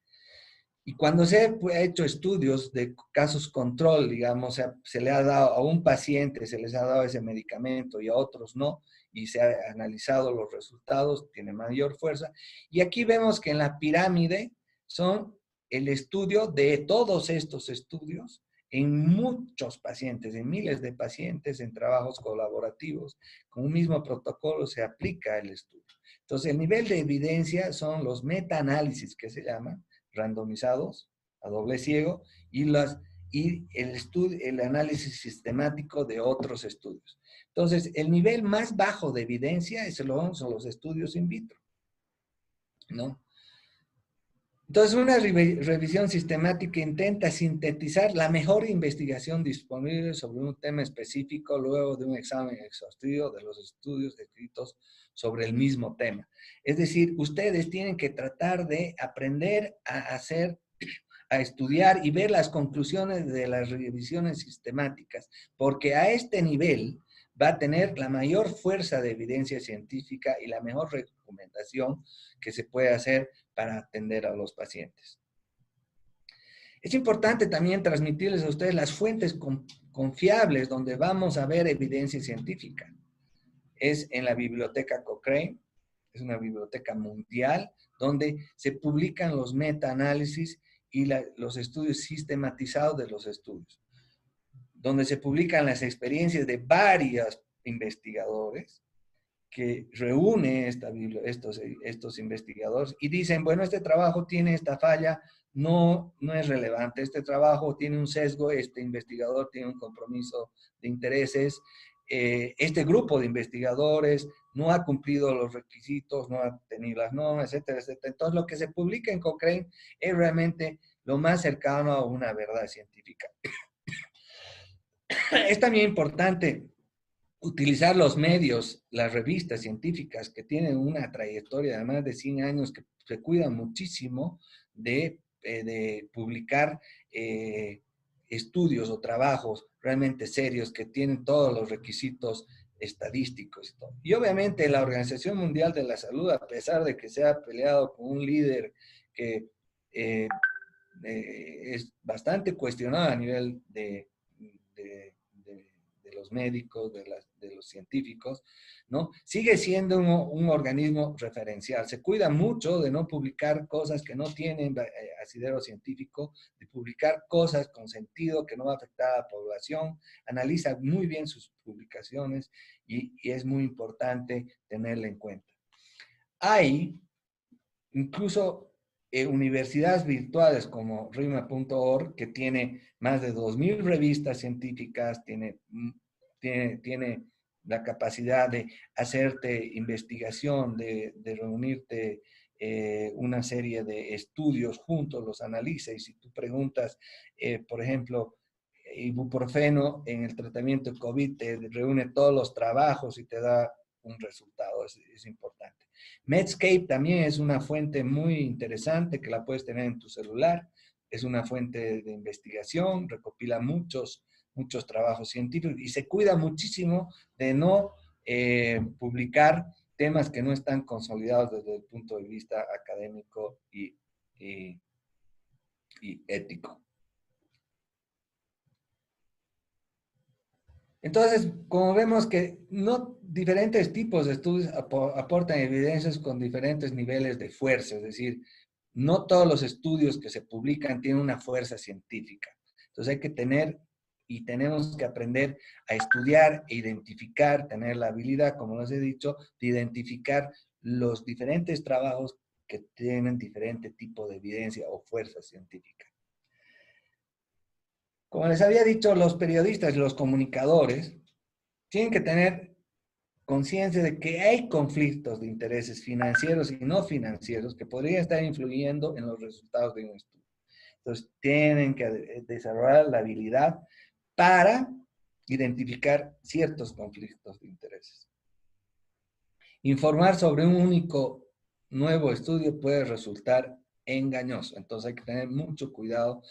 Y cuando se ha hecho estudios de casos control, digamos, se le ha dado a un paciente, se les ha dado ese medicamento y a otros no, y se ha analizado los resultados, tiene mayor fuerza. Y aquí vemos que en la pirámide son el estudio de todos estos estudios en muchos pacientes, en miles de pacientes, en trabajos colaborativos, con un mismo protocolo se aplica el estudio. Entonces, el nivel de evidencia son los metaanálisis que se llaman, randomizados a doble ciego y el análisis sistemático de otros estudios. Entonces, el nivel más bajo de evidencia son los estudios in vitro, ¿no? Entonces, una revisión sistemática intenta sintetizar la mejor investigación disponible sobre un tema específico luego de un examen exhaustivo de los estudios descritos sobre el mismo tema. Es decir, ustedes tienen que tratar de aprender a estudiar y ver las conclusiones de las revisiones sistemáticas, porque a este nivel va a tener la mayor fuerza de evidencia científica y la mejor recomendación que se puede hacer para atender a los pacientes. Es importante también transmitirles a ustedes las fuentes confiables donde vamos a ver evidencia científica. Es en la biblioteca Cochrane, es una biblioteca mundial donde se publican los metaanálisis y los estudios sistematizados de los estudios, donde se publican las experiencias de varios investigadores que reúne estos investigadores y dicen, bueno, este trabajo tiene esta falla, no es relevante, este trabajo tiene un sesgo, este investigador tiene un compromiso de intereses, este grupo de investigadores no ha cumplido los requisitos, no ha tenido las normas, etcétera, etcétera. Entonces, lo que se publica en Cochrane es realmente lo más cercano a una verdad científica. Es también importante utilizar los medios, las revistas científicas que tienen una trayectoria de más de 100 años, que se cuidan muchísimo de publicar estudios o trabajos realmente serios que tienen todos los requisitos estadísticos y todo. Y obviamente la Organización Mundial de la Salud, a pesar de que se ha peleado con un líder que es bastante cuestionado a nivel de los médicos, de los científicos, ¿no? Sigue siendo un organismo referencial. Se cuida mucho de no publicar cosas que no tienen asidero científico, de publicar cosas con sentido que no va a afectar a la población, analiza muy bien sus publicaciones y es muy importante tenerla en cuenta. Hay incluso universidades virtuales como rima.org, que tiene más de 2.000 revistas científicas, tiene la capacidad de hacerte investigación, de reunirte una serie de estudios juntos, los analiza, y si tú preguntas, por ejemplo, ibuprofeno en el tratamiento de COVID te reúne todos los trabajos y te da un resultado, es importante. Medscape también es una fuente muy interesante que la puedes tener en tu celular, es una fuente de investigación, recopila muchos trabajos científicos y se cuida muchísimo de no publicar temas que no están consolidados desde el punto de vista académico y ético. Entonces, como vemos que no diferentes tipos de estudios aportan evidencias con diferentes niveles de fuerza, es decir, no todos los estudios que se publican tienen una fuerza científica. Entonces hay que tener y tenemos que aprender a estudiar e identificar, tener la habilidad, como les he dicho, de identificar los diferentes trabajos que tienen diferente tipo de evidencia o fuerza científica. Como les había dicho, los periodistas y los comunicadores tienen que tener conciencia de que hay conflictos de intereses financieros y no financieros que podrían estar influyendo en los resultados de un estudio. Entonces, tienen que desarrollar la habilidad para identificar ciertos conflictos de intereses. Informar sobre un único nuevo estudio puede resultar engañoso. Entonces, hay que tener mucho cuidado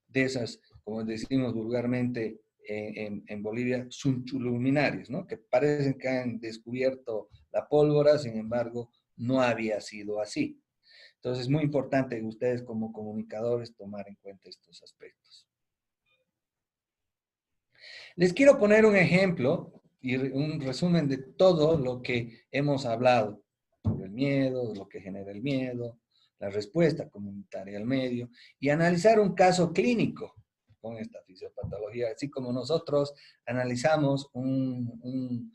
de esas, como decimos vulgarmente en Bolivia, sunchuluminarios, ¿no? Que parecen que han descubierto la pólvora, sin embargo, no había sido así. Entonces, es muy importante que ustedes como comunicadores tomar en cuenta estos aspectos. Les quiero poner un ejemplo y un resumen de todo lo que hemos hablado sobre el miedo, lo que genera el miedo, la respuesta comunitaria al medio y analizar un caso clínico con esta fisiopatología, así como nosotros analizamos un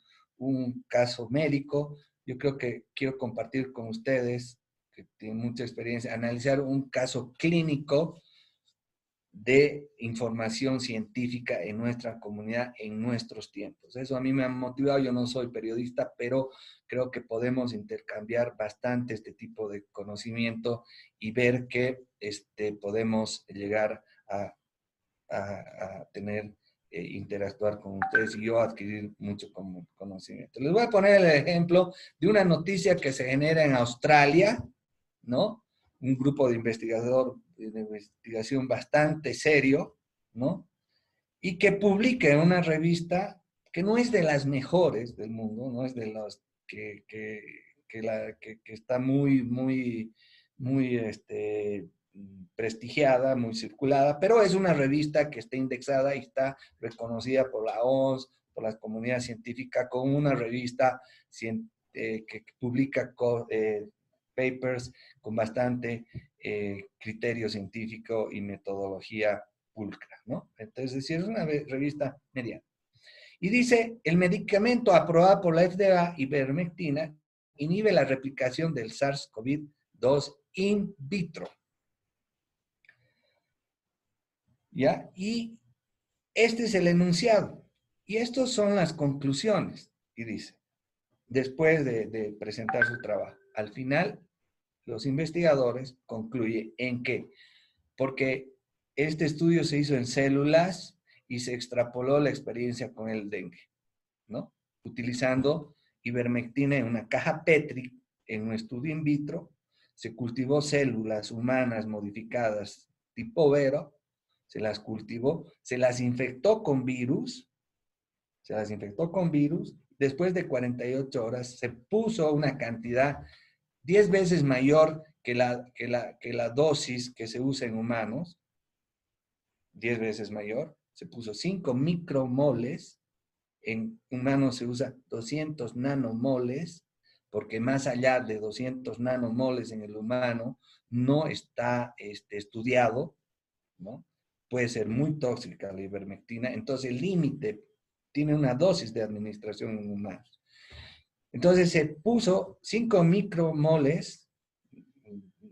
caso médico. Yo creo que quiero compartir con ustedes, que tienen mucha experiencia, analizar un caso clínico de información científica en nuestra comunidad en nuestros tiempos. Eso a mí me ha motivado, yo no soy periodista, pero creo que podemos intercambiar bastante este tipo de conocimiento y ver que podemos llegar a tener, interactuar con ustedes y yo adquirir mucho conocimiento. Les voy a poner el ejemplo de una noticia que se genera en Australia, ¿no? Un grupo de investigación bastante serio, ¿no? Y que publica en una revista que no es de las mejores del mundo, no es de las que está muy prestigiada, muy circulada, pero es una revista que está indexada y está reconocida por la OMS, por la comunidad científica, como una revista que publica papers con bastante criterio científico y metodología pulcra, ¿no? Entonces, es una revista mediana. Y dice, el medicamento aprobado por la FDA, ivermectina, inhibe la replicación del SARS-CoV-2 in vitro. ¿Ya? Y este es el enunciado. Y estas son las conclusiones. Y dice, después de presentar su trabajo, al final, los investigadores concluyen en que, porque este estudio se hizo en células y se extrapoló la experiencia con el dengue, ¿no? Utilizando ivermectina en una caja Petri, en un estudio in vitro, se cultivó células humanas modificadas tipo Vero, se las cultivó, se las infectó con virus, después de 48 horas se puso una cantidad 10 veces mayor que la dosis que se usa en humanos, 10 veces mayor, se puso 5 micromoles, en humanos se usa 200 nanomoles, porque más allá de 200 nanomoles en el humano no está estudiado, ¿no? Puede ser muy tóxica la ivermectina, entonces el límite tiene una dosis de administración en humanos. Entonces se puso 5 micromoles,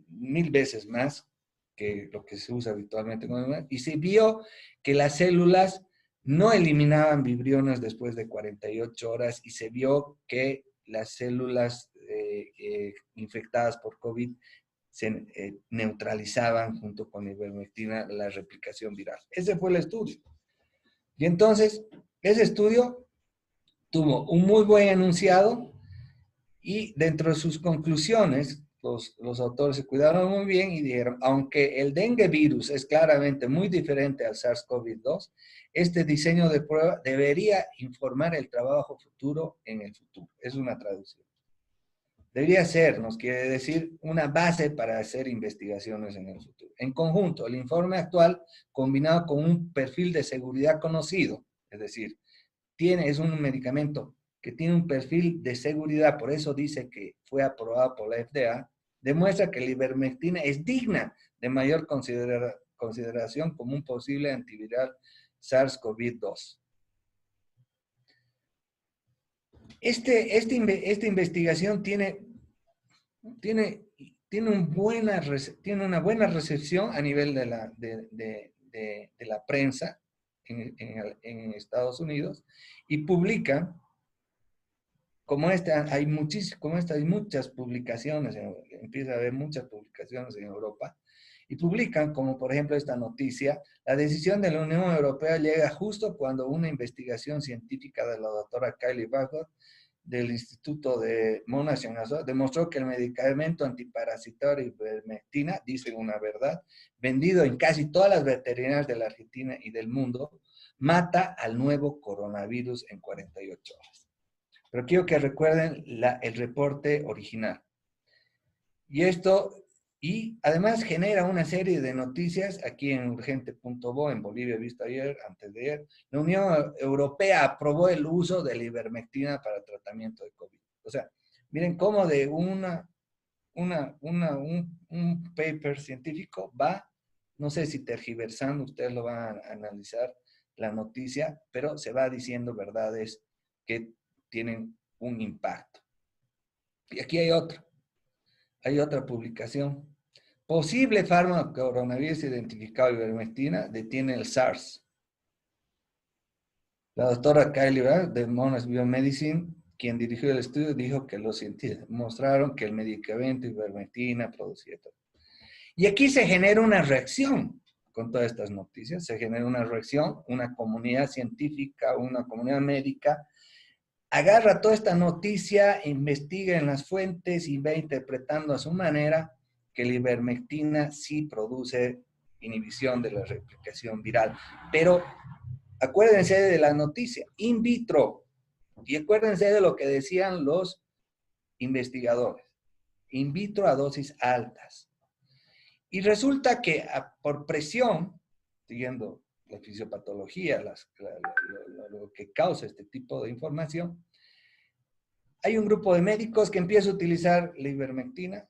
1000 veces más que lo que se usa habitualmente con humanos, y se vio que las células no eliminaban vibriones después de 48 horas y se vio que las células infectadas por COVID se neutralizaban junto con ivermectina la replicación viral. Ese fue el estudio. Y entonces, ese estudio tuvo un muy buen enunciado y dentro de sus conclusiones, los autores se cuidaron muy bien y dijeron, aunque el dengue virus es claramente muy diferente al SARS-CoV-2, este diseño de prueba debería informar el trabajo futuro en el futuro. Es una traducción. Debería ser, nos quiere decir, una base para hacer investigaciones en el futuro. En conjunto, el informe actual, combinado con un perfil de seguridad conocido, es decir, es un medicamento que tiene un perfil de seguridad, por eso dice que fue aprobado por la FDA, demuestra que la ivermectina es digna de mayor consideración como un posible antiviral SARS-CoV-2. Esta investigación tiene una buena recepción a nivel de la prensa en Estados Unidos y publica, como esta hay muchas publicaciones, empieza a haber muchas publicaciones en Europa, y publican, como por ejemplo esta noticia, la decisión de la Unión Europea llega justo cuando una investigación científica de la doctora Kylie Bagot del Instituto de Monash en Azul demostró que el medicamento antiparasitario ivermectina, dicen una verdad, vendido en casi todas las veterinarias de la Argentina y del mundo, mata al nuevo coronavirus en 48 horas. Pero quiero que recuerden el reporte original. Y además genera una serie de noticias aquí en urgente.bo, en Bolivia visto ayer, antes de ayer. La Unión Europea aprobó el uso de la ivermectina para tratamiento de COVID. O sea, miren cómo de un paper científico va, no sé si tergiversando, ustedes lo van a analizar la noticia, pero se va diciendo verdades que tienen un impacto. Y aquí hay otra publicación. Posible fármaco coronavirus identificado ivermectina detiene el SARS. La doctora Kylie Bagot de Monash Biomedicine, quien dirigió el estudio, dijo que los científicos mostraron que el medicamento ivermectina producía todo. Y aquí se genera una reacción con todas estas noticias, se genera una reacción, una comunidad científica, una comunidad médica, agarra toda esta noticia, investiga en las fuentes y va interpretando a su manera que la ivermectina sí produce inhibición de la replicación viral. Pero acuérdense de la noticia, in vitro, y acuérdense de lo que decían los investigadores, in vitro a dosis altas. Y resulta que por presión, siguiendo la fisiopatología, lo que causa este tipo de información, hay un grupo de médicos que empieza a utilizar la ivermectina,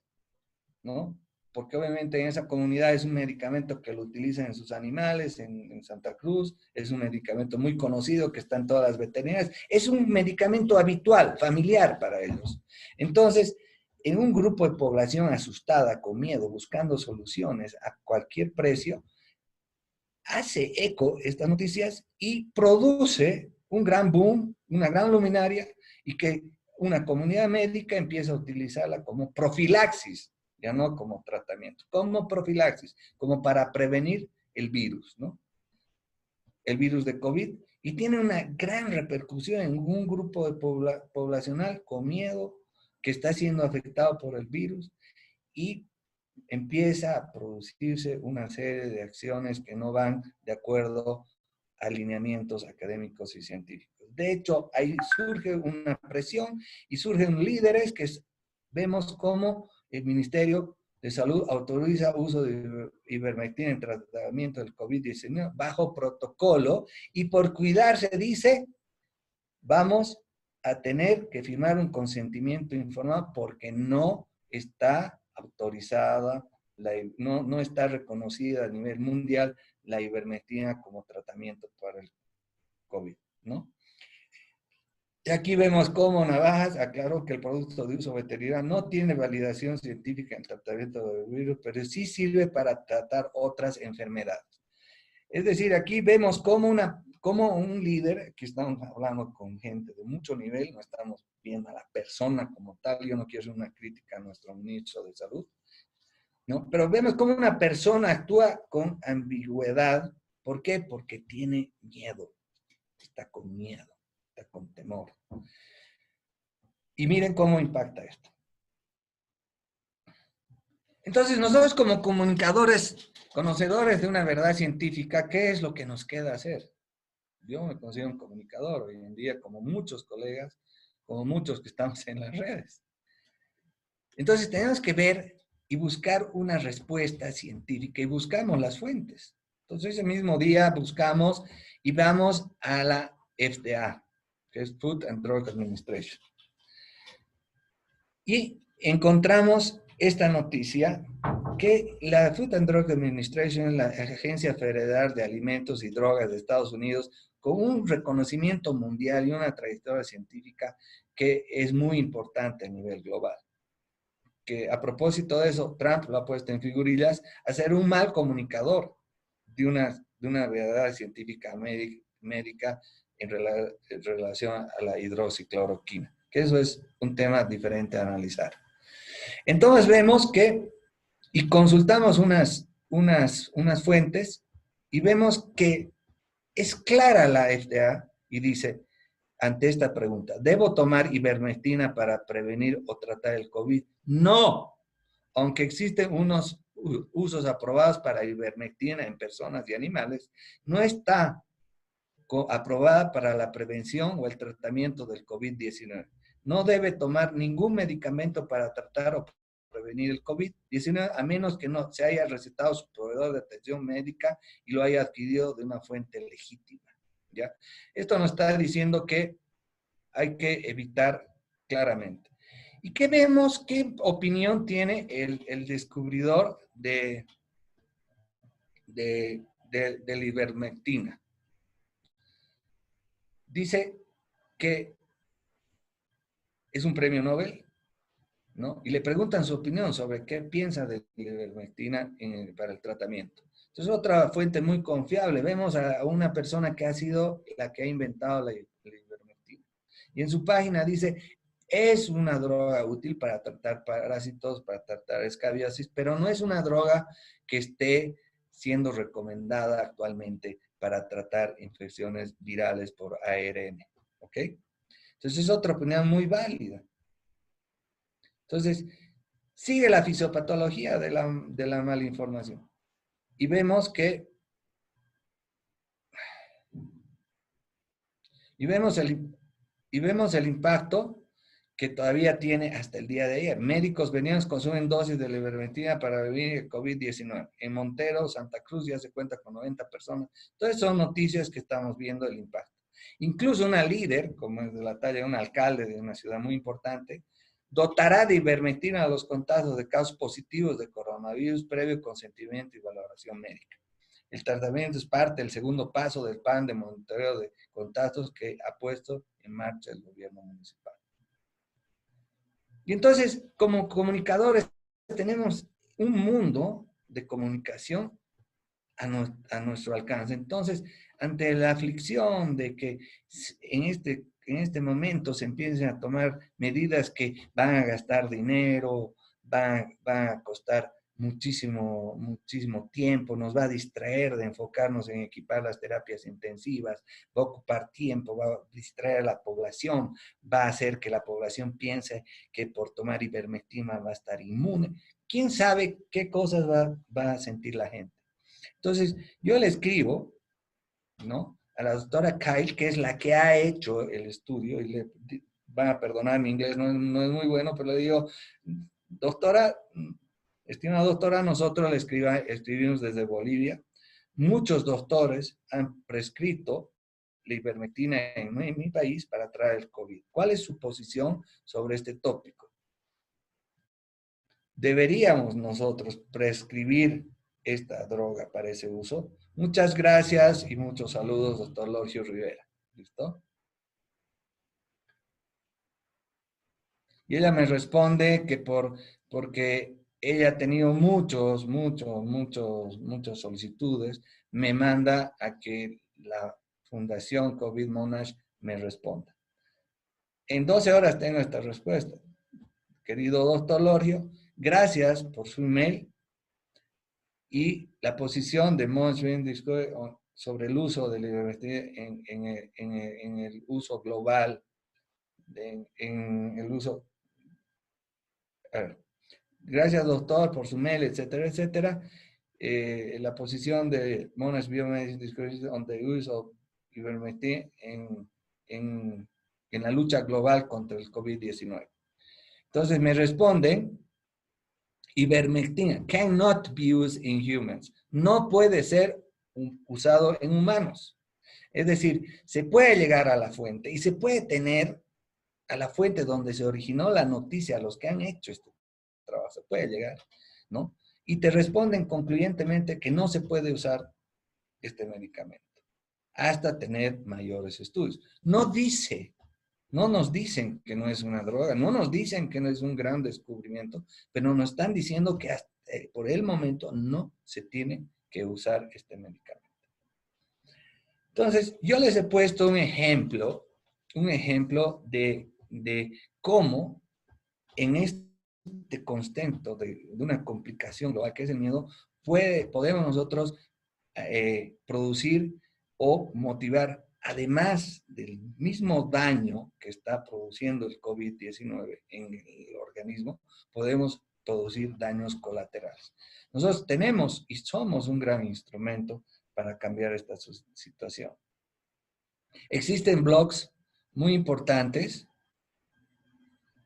¿no? Porque obviamente en esa comunidad es un medicamento que lo utilizan en sus animales, en Santa Cruz, es un medicamento muy conocido que está en todas las veterinarias, es un medicamento habitual, familiar para ellos. Entonces, en un grupo de población asustada, con miedo, buscando soluciones a cualquier precio, hace eco estas noticias y produce un gran boom, una gran luminaria, y que una comunidad médica empieza a utilizarla como profilaxis, ya no como tratamiento, como profilaxis, como para prevenir el virus, ¿no? El virus de COVID, y tiene una gran repercusión en un grupo de poblacional con miedo, que está siendo afectado por el virus, y empieza a producirse una serie de acciones que no van de acuerdo a alineamientos académicos y científicos. De hecho, ahí surge una presión y surgen líderes que vemos cómo el Ministerio de Salud autoriza uso de ivermectina en tratamiento del COVID-19 bajo protocolo, y por cuidarse dice, vamos a tener que firmar un consentimiento informado porque no está autorizada, no está reconocida a nivel mundial la ivermectina como tratamiento para el COVID, ¿no? Y aquí vemos cómo Navajas aclaró que el producto de uso veterinario no tiene validación científica en tratamiento del virus, pero sí sirve para tratar otras enfermedades. Es decir, aquí vemos cómo un líder, aquí estamos hablando con gente de mucho nivel, no estamos viendo a la persona como tal, yo no quiero hacer una crítica a nuestro ministro de Salud, ¿no? Pero vemos cómo una persona actúa con ambigüedad. ¿Por qué? Porque tiene miedo. está con miedo, está con temor. Y miren cómo impacta esto. Entonces, nosotros como comunicadores, conocedores de una verdad científica, ¿qué es lo que nos queda hacer? Yo me considero un comunicador hoy en día, como muchos colegas, como muchos que estamos en las redes. Entonces, tenemos que ver y buscar una respuesta científica y buscamos las fuentes. Entonces, ese mismo día buscamos y vamos a la FDA, que es Food and Drug Administration. Y encontramos esta noticia que la Food and Drug Administration, la Agencia Federal de Alimentos y Drogas de Estados Unidos, con un reconocimiento mundial y una trayectoria científica que es muy importante a nivel global. Que a propósito de eso, Trump lo ha puesto en figurillas a ser un mal comunicador de una verdad científica médica en relación a la hidroxicloroquina, que eso es un tema diferente a analizar. Entonces vemos que, y consultamos unas fuentes, y vemos que es clara la FDA y dice, ante esta pregunta, ¿debo tomar ivermectina para prevenir o tratar el COVID? No, aunque existen unos usos aprobados para ivermectina en personas y animales, no está aprobada para la prevención o el tratamiento del COVID-19. No debe tomar ningún medicamento para tratar o prevenir el COVID-19 a menos que no se haya recetado su proveedor de atención médica y lo haya adquirido de una fuente legítima, ¿ya? Esto nos está diciendo que hay que evitar claramente. ¿Y qué vemos? ¿Qué opinión tiene el descubridor de la ivermectina? Dice que es un premio Nobel, ¿no? Y le preguntan su opinión sobre qué piensa de la ivermectina para el tratamiento. Entonces, otra fuente muy confiable. Vemos a una persona que ha sido la que ha inventado la ivermectina. Y en su página dice, es una droga útil para tratar parásitos, para tratar escabiosis, pero no es una droga que esté siendo recomendada actualmente para tratar infecciones virales por ARN, ¿ok? Entonces, es otra opinión muy válida. Entonces, sigue la fisiopatología de la mala información. Y vemos que y vemos el impacto que todavía tiene hasta el día de ayer. Médicos venidos consumen dosis de la ivermectina para prevenir el COVID-19. En Montero, Santa Cruz, ya se cuenta con 90 personas. Entonces, son noticias que estamos viendo el impacto. Incluso una líder, como es de la talla de un alcalde de una ciudad muy importante, dotará de ivermectina a los contagios de casos positivos de coronavirus previo consentimiento y valoración médica. El tratamiento es parte del segundo paso del plan de monitoreo de contactos que ha puesto en marcha el gobierno municipal. Y entonces, como comunicadores, tenemos un mundo de comunicación a nuestro alcance. Entonces, ante la aflicción de que en este momento se empiecen a tomar medidas que van a gastar dinero, van a costar muchísimo tiempo, nos va a distraer de enfocarnos en equipar las terapias intensivas, va a ocupar tiempo, va a distraer a la población, va a hacer que la población piense que por tomar ivermectina va a estar inmune. ¿Quién sabe qué cosas va a sentir la gente? Entonces, yo le escribo, ¿no?, a la doctora Kyle, que es la que ha hecho el estudio, y le van a perdonar, mi inglés no es muy bueno, pero le digo, doctora, estimada doctora, nosotros le escribimos desde Bolivia. Muchos doctores han prescrito la ivermectina en mi país para tratar el COVID. ¿Cuál es su posición sobre este tópico? ¿Deberíamos nosotros prescribir esta droga para ese uso? Muchas gracias y muchos saludos, doctor Logio Rivera. ¿Listo? Y ella me responde que porque ella ha tenido muchas solicitudes, me manda a que la Fundación COVID Monash me responda. En 12 horas tengo esta respuesta. Querido doctor Logio, gracias por su email y la posición de Monash sobre el uso del ivermectina en el uso global, en el uso... A ver, gracias, doctor, por su mail, etcétera, etcétera. La posición de Monash Biomedicine Discourse on the use of ivermectin en la lucha global contra el COVID-19. Entonces me responden, ivermectina cannot be used in humans. No puede ser usado en humanos. Es decir, se puede llegar a la fuente y se puede tener a la fuente donde se originó la noticia, a los que han hecho este trabajo, se puede llegar, ¿no? Y te responden concluyentemente que no se puede usar este medicamento hasta tener mayores estudios. No nos dicen que no es una droga, no nos dicen que no es un gran descubrimiento, pero nos están diciendo que hasta, por el momento no se tiene que usar este medicamento. Entonces, yo les he puesto un ejemplo de cómo en este contexto de una complicación global que es el miedo, podemos nosotros producir o motivar, además del mismo daño que está produciendo el COVID-19 en el organismo, podemos producir daños colaterales. Nosotros tenemos y somos un gran instrumento para cambiar esta situación. Existen blogs muy importantes,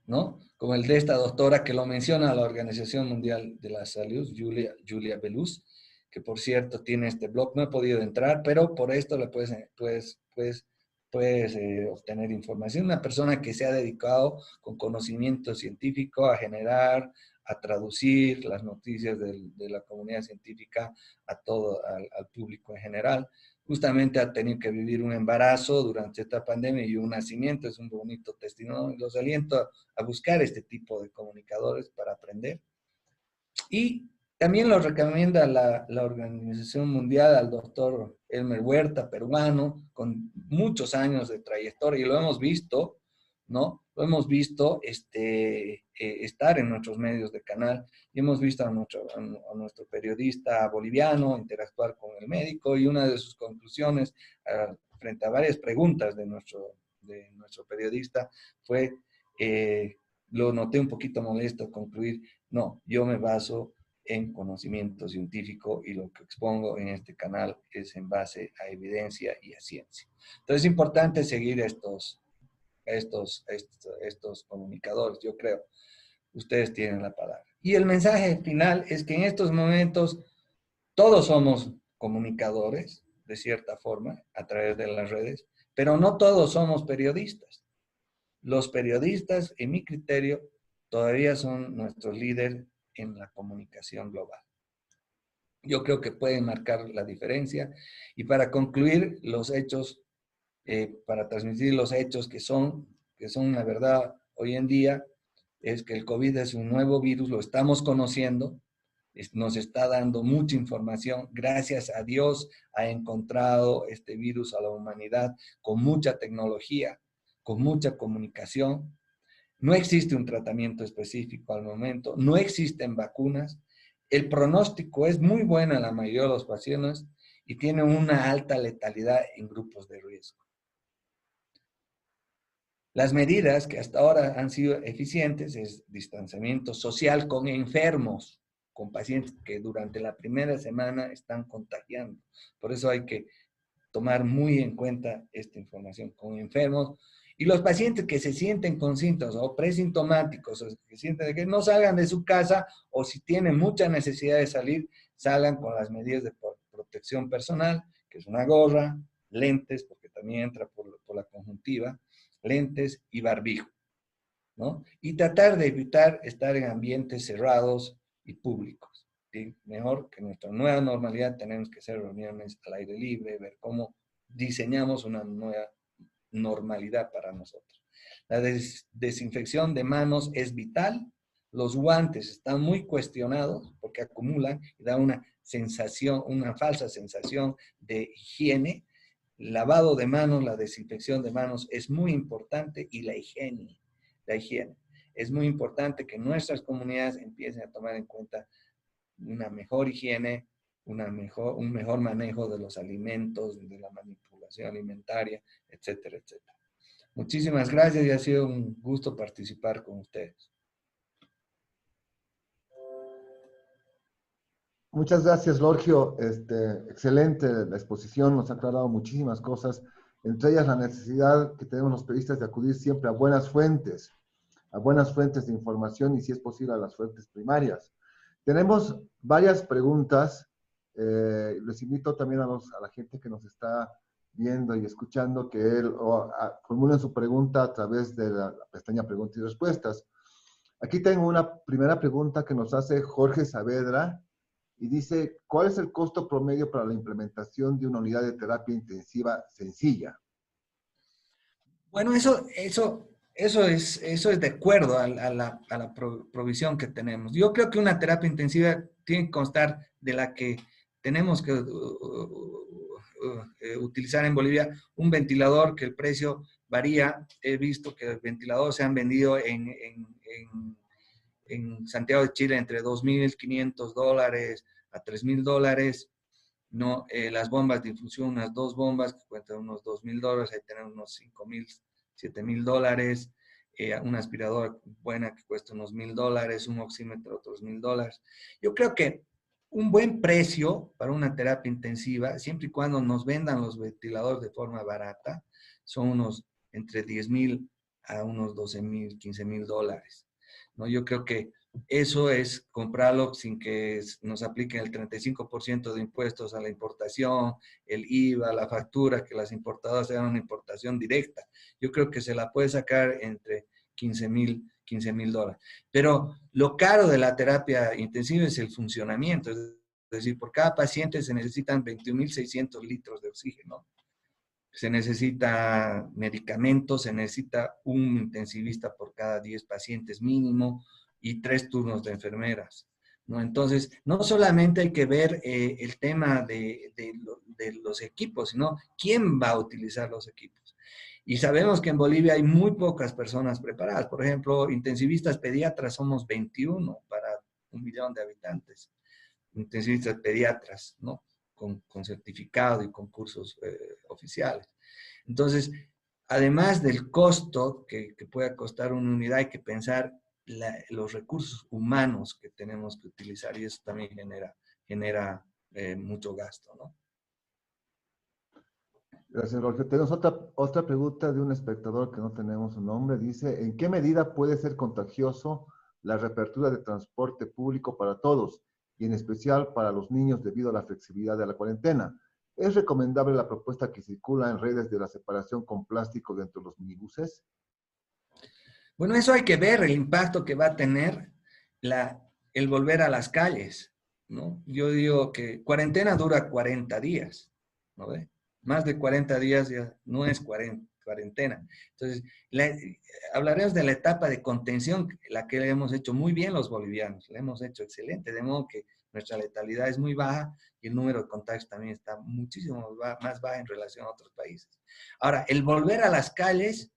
¿no? Como el de esta doctora que lo menciona la Organización Mundial de la Salud, Julia Belus, que por cierto tiene este blog. No he podido entrar, pero por esto le puedes obtener información. Una persona que se ha dedicado con conocimiento científico a generar, a traducir las noticias de la comunidad científica a todo, al público en general. Justamente ha tenido que vivir un embarazo durante esta pandemia y un nacimiento, es un bonito testimonio. Los aliento a buscar este tipo de comunicadores para aprender. Y también lo recomienda la Organización Mundial al doctor Elmer Huerta, peruano, con muchos años de trayectoria, y lo hemos visto, ¿no? Lo hemos visto estar en nuestros medios de canal, y hemos visto a nuestro periodista boliviano interactuar con el médico, y una de sus conclusiones frente a varias preguntas de nuestro periodista fue, lo noté un poquito molesto concluir, no, yo me baso en conocimiento científico y lo que expongo en este canal es en base a evidencia y a ciencia. Entonces es importante seguir estos comunicadores, yo creo. Ustedes tienen la palabra. Y el mensaje final es que en estos momentos todos somos comunicadores, de cierta forma, a través de las redes, pero no todos somos periodistas. Los periodistas, en mi criterio, todavía son nuestros líderes en la comunicación global. Yo creo que pueden marcar la diferencia. Y para concluir los hechos, para transmitir los hechos que son la verdad hoy en día, es que el COVID es un nuevo virus, lo estamos conociendo, nos está dando mucha información. Gracias a Dios ha encontrado este virus a la humanidad con mucha tecnología, con mucha comunicación. No existe un tratamiento específico al momento, no existen vacunas. El pronóstico es muy bueno en la mayoría de los pacientes y tiene una alta letalidad en grupos de riesgo. Las medidas que hasta ahora han sido eficientes es distanciamiento social con enfermos, con pacientes que durante la primera semana están contagiando. Por eso hay que tomar muy en cuenta esta información con enfermos. Y los pacientes que se sienten con síntomas o presintomáticos, o que sienten que no salgan de su casa, o si tienen mucha necesidad de salir, salgan con las medidas de protección personal, que es una gorra, lentes, porque también entra por la conjuntiva, lentes y barbijo, ¿no? Y tratar de evitar estar en ambientes cerrados y públicos. ¿Sí? Mejor que nuestra nueva normalidad tenemos que hacer reuniones al aire libre, ver cómo diseñamos una nueva normalidad para nosotros. La desinfección de manos es vital. Los guantes están muy cuestionados porque acumulan y dan una sensación, una falsa sensación de higiene. Lavado de manos, la desinfección de manos es muy importante, y la higiene. Es muy importante que nuestras comunidades empiecen a tomar en cuenta una mejor higiene un mejor manejo de los alimentos, de la manipulación alimentaria, etcétera, etcétera. Muchísimas gracias y ha sido un gusto participar con ustedes. Muchas gracias, Lorgio. Excelente la exposición, nos ha aclarado muchísimas cosas, entre ellas la necesidad que tenemos los periodistas de acudir siempre a buenas fuentes de información y, si es posible, a las fuentes primarias. Tenemos varias preguntas. Les invito también a la gente que nos está viendo y escuchando que formulen su pregunta a través de la pestaña Preguntas y Respuestas. Aquí tengo una primera pregunta que nos hace Jorge Saavedra y dice: ¿cuál es el costo promedio para la implementación de una unidad de terapia intensiva sencilla? Bueno, eso es de acuerdo a la provisión que tenemos. Yo creo que una terapia intensiva tiene que constar de la que tenemos que utilizar en Bolivia, un ventilador que el precio varía. He visto que el ventilador se han vendido en Santiago de Chile entre $2.500 a $3.000. ¿No? Las bombas de infusión, unas 2 bombas que cuestan unos $2.000, ahí tenemos unos $5.000, $7.000, una aspiradora buena que cuesta unos $1.000, un oxímetro otros $1.000. Yo creo que un buen precio para una terapia intensiva, siempre y cuando nos vendan los ventiladores de forma barata, son unos entre 10.000 a unos 12.000, $15.000, ¿no? Yo creo que eso es comprarlo sin que nos apliquen el 35% de impuestos a la importación, el IVA, la factura, que las importadoras hagan una importación directa. Yo creo que se la puede sacar entre $15.000. Pero lo caro de la terapia intensiva es el funcionamiento. Es decir, por cada paciente se necesitan 21.600 litros de oxígeno. Se necesita medicamentos, se necesita un intensivista por cada 10 pacientes mínimo y 3 turnos de enfermeras, ¿no? Entonces, no solamente hay que ver el tema de los equipos, sino quién va a utilizar los equipos. Y sabemos que en Bolivia hay muy pocas personas preparadas. Por ejemplo, intensivistas pediatras somos 21 para 1 millón de habitantes. Intensivistas pediatras, ¿no? Con certificado y con cursos oficiales. Entonces, además del costo que pueda costar una unidad, hay que pensar los recursos humanos que tenemos que utilizar, y eso también genera mucho gasto, ¿no? Gracias, Jorge. Tenemos otra pregunta de un espectador que no tenemos su nombre. Dice: ¿en qué medida puede ser contagioso la reapertura de transporte público para todos, y en especial para los niños, debido a la flexibilidad de la cuarentena? ¿Es recomendable la propuesta que circula en redes de la separación con plástico dentro de los minibuses? Bueno, eso hay que ver el impacto que va a tener el volver a las calles, ¿no? Yo digo que cuarentena dura 40 días, ¿no ve? Más de 40 días ya no es cuarentena. Entonces, hablaremos de la etapa de contención, la que hemos hecho muy bien los bolivianos, la hemos hecho excelente, de modo que nuestra letalidad es muy baja y el número de contagios también está muchísimo más bajo en relación a otros países. Ahora, el volver a las calles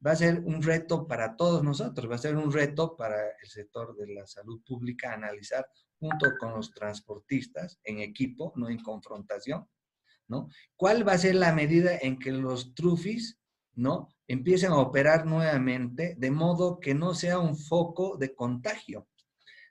va a ser un reto para todos nosotros, va a ser un reto para el sector de la salud pública analizar junto con los transportistas en equipo, no en confrontación, ¿no? ¿Cuál va a ser la medida en que los trufis, ¿no?, empiecen a operar nuevamente de modo que no sea un foco de contagio?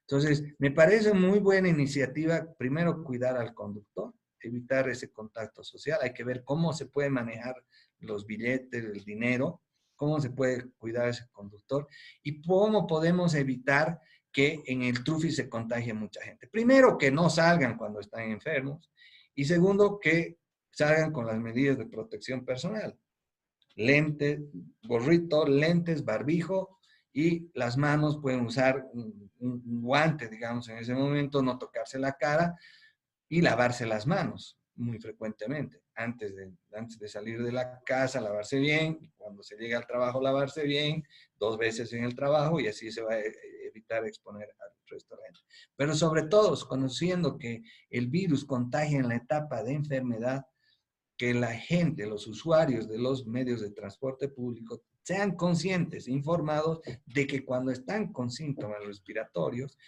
Entonces, me parece muy buena iniciativa, primero, cuidar al conductor, evitar ese contacto social. Hay que ver cómo se puede manejar los billetes, el dinero, cómo se puede cuidar a ese conductor y cómo podemos evitar que en el trufi se contagie mucha gente. Primero, que no salgan cuando están enfermos, y segundo, que salgan con las medidas de protección personal. Lentes, gorrito, lentes, barbijo, y las manos pueden usar un guante, digamos, en ese momento, no tocarse la cara y lavarse las manos muy frecuentemente. Antes de salir de la casa, lavarse bien, cuando se llega al trabajo, lavarse bien, 2 veces en el trabajo, y así se va a evitar exponer al resto de la gente. Pero sobre todo, conociendo que el virus contagia en la etapa de enfermedad, que la gente, los usuarios de los medios de transporte público, sean conscientes, informados de que cuando están con síntomas respiratorios,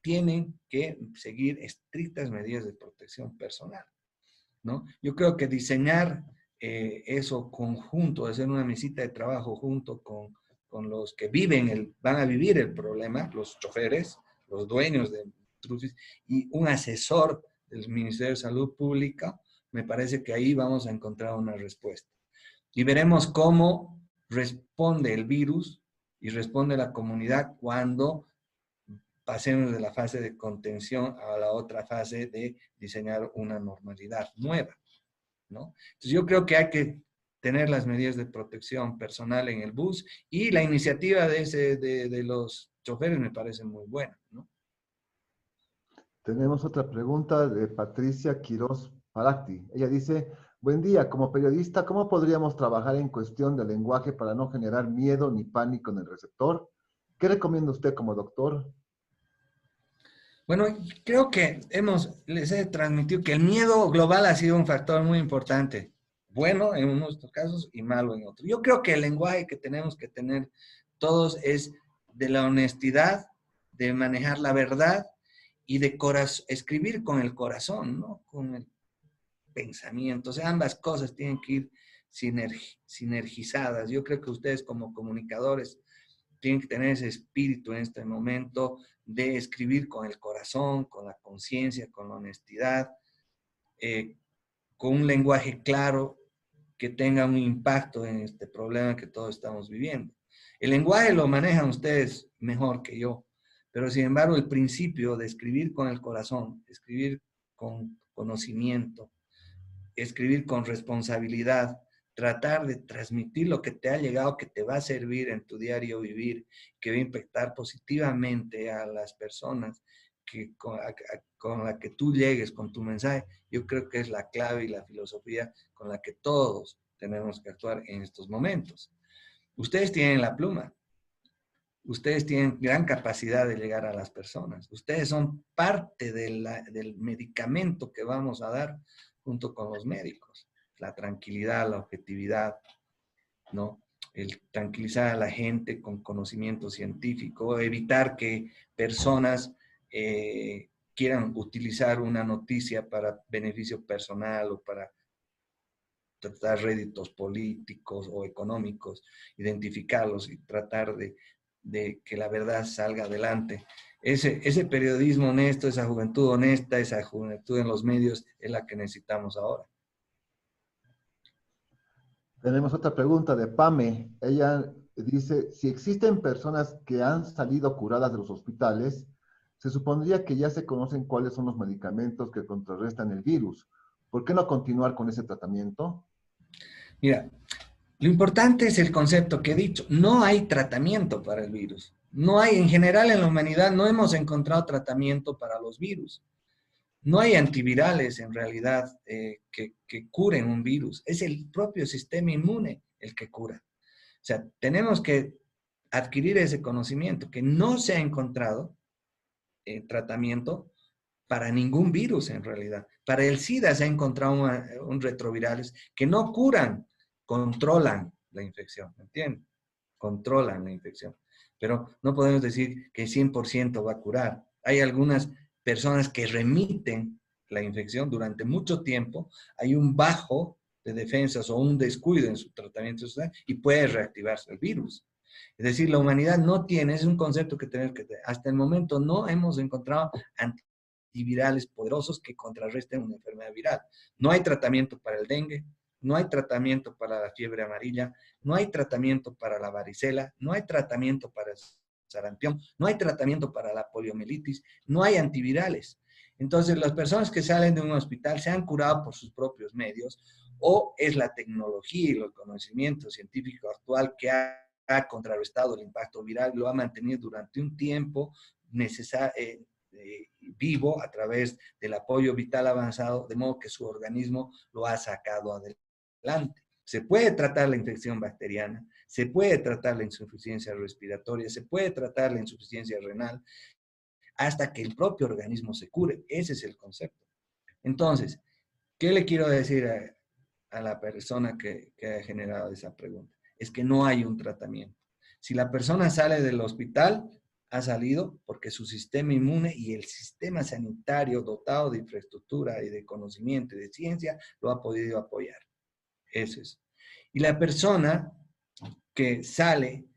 tienen que seguir estrictas medidas de protección personal, ¿no? Yo creo que diseñar eso conjunto, hacer una mesita de trabajo junto con los que van a vivir el problema, los choferes, los dueños de Trufis, y un asesor del Ministerio de Salud Pública, me parece que ahí vamos a encontrar una respuesta. Y veremos cómo responde el virus y responde la comunidad cuando pasemos de la fase de contención a la otra fase de diseñar una normalidad nueva, ¿no? Entonces yo creo que hay que tener las medidas de protección personal en el bus y la iniciativa de los choferes me parece muy buena, ¿no? Tenemos otra pregunta de Patricia Quiroz Paracti. Ella dice, buen día, como periodista, ¿cómo podríamos trabajar en cuestión de lenguaje para no generar miedo ni pánico en el receptor? ¿Qué recomienda usted como doctor? Bueno, creo que les he transmitido que el miedo global ha sido un factor muy importante, bueno en unos casos y malo en otros. Yo creo que el lenguaje que tenemos que tener todos es de la honestidad, de manejar la verdad y de escribir con el corazón, ¿no? Con el pensamiento. O sea, ambas cosas tienen que ir sinergizadas. Yo creo que ustedes como comunicadores tienen que tener ese espíritu en este momento de escribir con el corazón, con la conciencia, con la honestidad, con un lenguaje claro que tenga un impacto en este problema que todos estamos viviendo. El lenguaje lo manejan ustedes mejor que yo, pero sin embargo el principio de escribir con el corazón, escribir con conocimiento, escribir con responsabilidad, tratar de transmitir lo que te ha llegado, que te va a servir en tu diario vivir, que va a impactar positivamente a las personas con la que tú llegues con tu mensaje, yo creo que es la clave y la filosofía con la que todos tenemos que actuar en estos momentos. Ustedes tienen la pluma, ustedes tienen gran capacidad de llegar a las personas, ustedes son parte del medicamento que vamos a dar junto con los médicos, la tranquilidad, la objetividad, ¿no? El tranquilizar a la gente con conocimiento científico, evitar que personas quieran utilizar una noticia para beneficio personal o para tratar réditos políticos o económicos, identificarlos y tratar de que la verdad salga adelante. Ese periodismo honesto, esa juventud honesta, esa juventud en los medios es la que necesitamos ahora. Tenemos otra pregunta de Pame. Ella dice, si existen personas que han salido curadas de los hospitales, se supondría que ya se conocen cuáles son los medicamentos que contrarrestan el virus. ¿Por qué no continuar con ese tratamiento? Mira, lo importante es el concepto que he dicho. No hay tratamiento para el virus. No hay, en general en la humanidad no hemos encontrado tratamiento para los virus. No hay antivirales en realidad que curen un virus. Es el propio sistema inmune el que cura. O sea, tenemos que adquirir ese conocimiento, que no se ha encontrado tratamiento para ningún virus en realidad. Para el SIDA se ha encontrado un retrovirales que no curan, controlan la infección, ¿me entiendes? Controlan la infección. Pero no podemos decir que 100% va a curar. Hay algunas personas que remiten la infección durante mucho tiempo, hay un bajo de defensas o un descuido en su tratamiento y puede reactivarse el virus. Es decir, la humanidad no tiene, es un concepto que tenemos que tener. Hasta el momento no hemos encontrado antivirales poderosos que contrarresten una enfermedad viral. No hay tratamiento para el dengue, no hay tratamiento para la fiebre amarilla, no hay tratamiento para la varicela, no hay tratamiento para el sarampión, no hay tratamiento para la poliomielitis, no hay antivirales. Entonces, las personas que salen de un hospital se han curado por sus propios medios o es la tecnología y el conocimiento científico actual que ha contrarrestado el impacto viral, lo ha mantenido durante un tiempo vivo a través del apoyo vital avanzado, de modo que su organismo lo ha sacado adelante. Se puede tratar la infección bacteriana, se puede tratar la insuficiencia respiratoria, se puede tratar la insuficiencia renal, hasta que el propio organismo se cure. Ese es el concepto. Entonces, ¿qué le quiero decir a la persona que ha generado esa pregunta? Es que no hay un tratamiento. Si la persona sale del hospital, ha salido porque su sistema inmune y el sistema sanitario dotado de infraestructura y de conocimiento y de ciencia lo ha podido apoyar. Eso es. Y la persona que sale,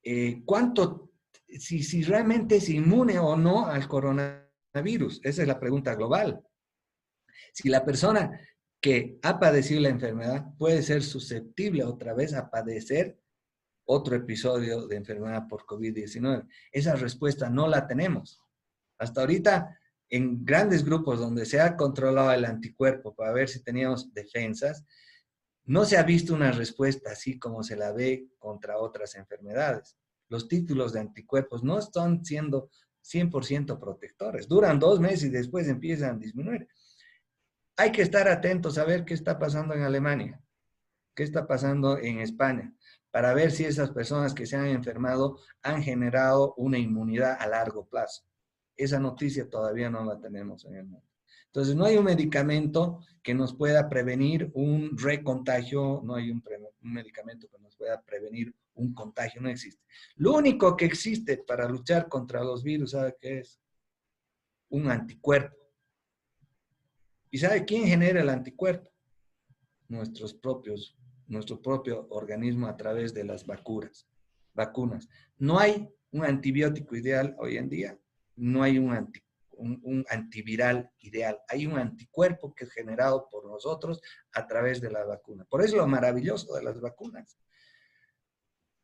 si realmente es inmune o no al coronavirus, esa es la pregunta global. Si la persona que ha padecido la enfermedad puede ser susceptible otra vez a padecer otro episodio de enfermedad por COVID-19. Esa respuesta no la tenemos. Hasta ahorita, en grandes grupos donde se ha controlado el anticuerpo para ver si teníamos defensas, no se ha visto una respuesta así como se la ve contra otras enfermedades. Los títulos de anticuerpos no están siendo 100% protectores. Duran 2 meses y después empiezan a disminuir. Hay que estar atentos a ver qué está pasando en Alemania, qué está pasando en España, para ver si esas personas que se han enfermado han generado una inmunidad a largo plazo. Esa noticia todavía no la tenemos en el mundo. Entonces, no hay un medicamento que nos pueda prevenir un recontagio, no hay un medicamento que nos pueda prevenir un contagio, no existe. Lo único que existe para luchar contra los virus, ¿sabe qué es? Un anticuerpo. ¿Y sabe quién genera el anticuerpo? Nuestro propio organismo a través de las vacunas. No hay un antibiótico ideal hoy en día, no hay un antiviral ideal, hay un anticuerpo que es generado por nosotros a través de la vacuna. Por eso es lo maravilloso de las vacunas.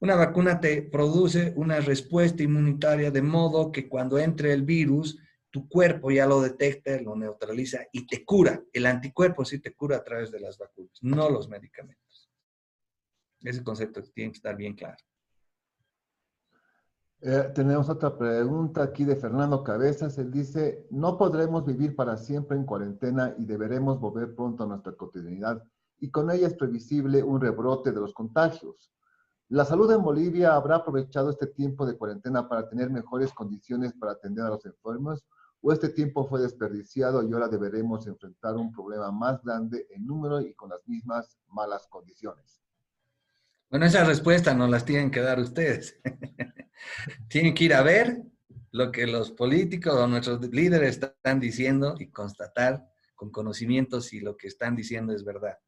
Una vacuna te produce una respuesta inmunitaria de modo que cuando entre el virus, tu cuerpo ya lo detecta, lo neutraliza y te cura. El anticuerpo sí te cura a través de las vacunas, no los medicamentos. Ese concepto tiene que estar bien claro. Tenemos otra pregunta aquí de Fernando Cabezas. Él dice, no podremos vivir para siempre en cuarentena y deberemos volver pronto a nuestra cotidianidad. Y con ella es previsible un rebrote de los contagios. ¿La salud en Bolivia habrá aprovechado este tiempo de cuarentena para tener mejores condiciones para atender a los enfermos? ¿O este tiempo fue desperdiciado y ahora deberemos enfrentar un problema más grande en número y con las mismas malas condiciones? Bueno, esa respuesta nos las tienen que dar ustedes. Tienen que ir a ver lo que los políticos o nuestros líderes están diciendo y constatar con conocimientos si lo que están diciendo es verdad.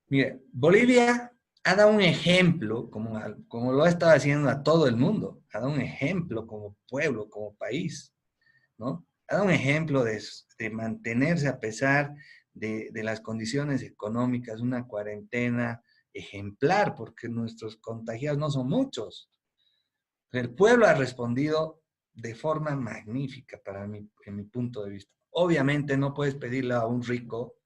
Mire, Bolivia ha dado un ejemplo, como lo ha estado haciendo a todo el mundo, ha dado un ejemplo como pueblo, como país, ¿no? Ha dado un ejemplo de mantenerse a pesar de las condiciones económicas, una cuarentena ejemplar, porque nuestros contagiados no son muchos. El pueblo ha respondido de forma magnífica en mi punto de vista. Obviamente no puedes pedirle a un rico,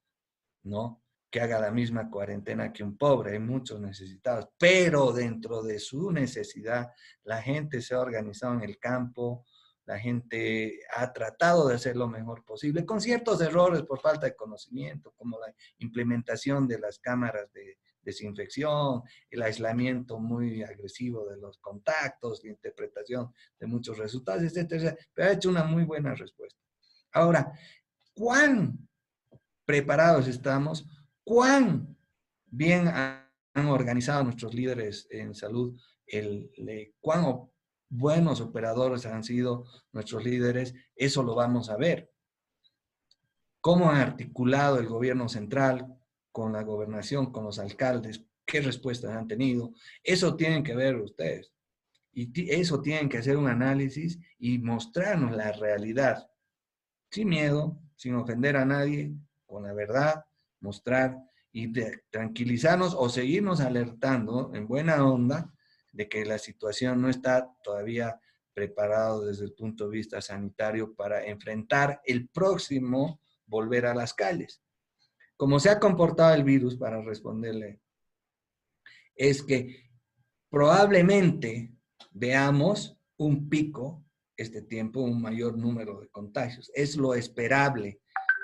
¿no?, que haga la misma cuarentena que un pobre, hay muchos necesitados, pero dentro de su necesidad, la gente se ha organizado en el campo, la gente ha tratado de hacer lo mejor posible, con ciertos errores por falta de conocimiento, como la implementación de las cámaras de desinfección, el aislamiento muy agresivo de los contactos, la interpretación de muchos resultados, etcétera, pero ha hecho una muy buena respuesta. Ahora, ¿cuán preparados estamos? ¿Cuán bien han organizado nuestros líderes en salud? ¿Cuán buenos operadores han sido nuestros líderes? Eso lo vamos a ver. ¿Cómo ha articulado el gobierno central con la gobernación, con los alcaldes? ¿Qué respuestas han tenido? Eso tienen que ver ustedes. Y eso tienen que hacer un análisis y mostrarnos la realidad. Sin miedo, sin ofender a nadie, con la verdad, mostrar y tranquilizarnos o seguirnos alertando en buena onda de que la situación no está todavía preparado desde el punto de vista sanitario para enfrentar el próximo volver a las calles. Como se ha comportado el virus, para responderle, es que probablemente veamos un pico este tiempo, un mayor número de contagios. Es lo esperable,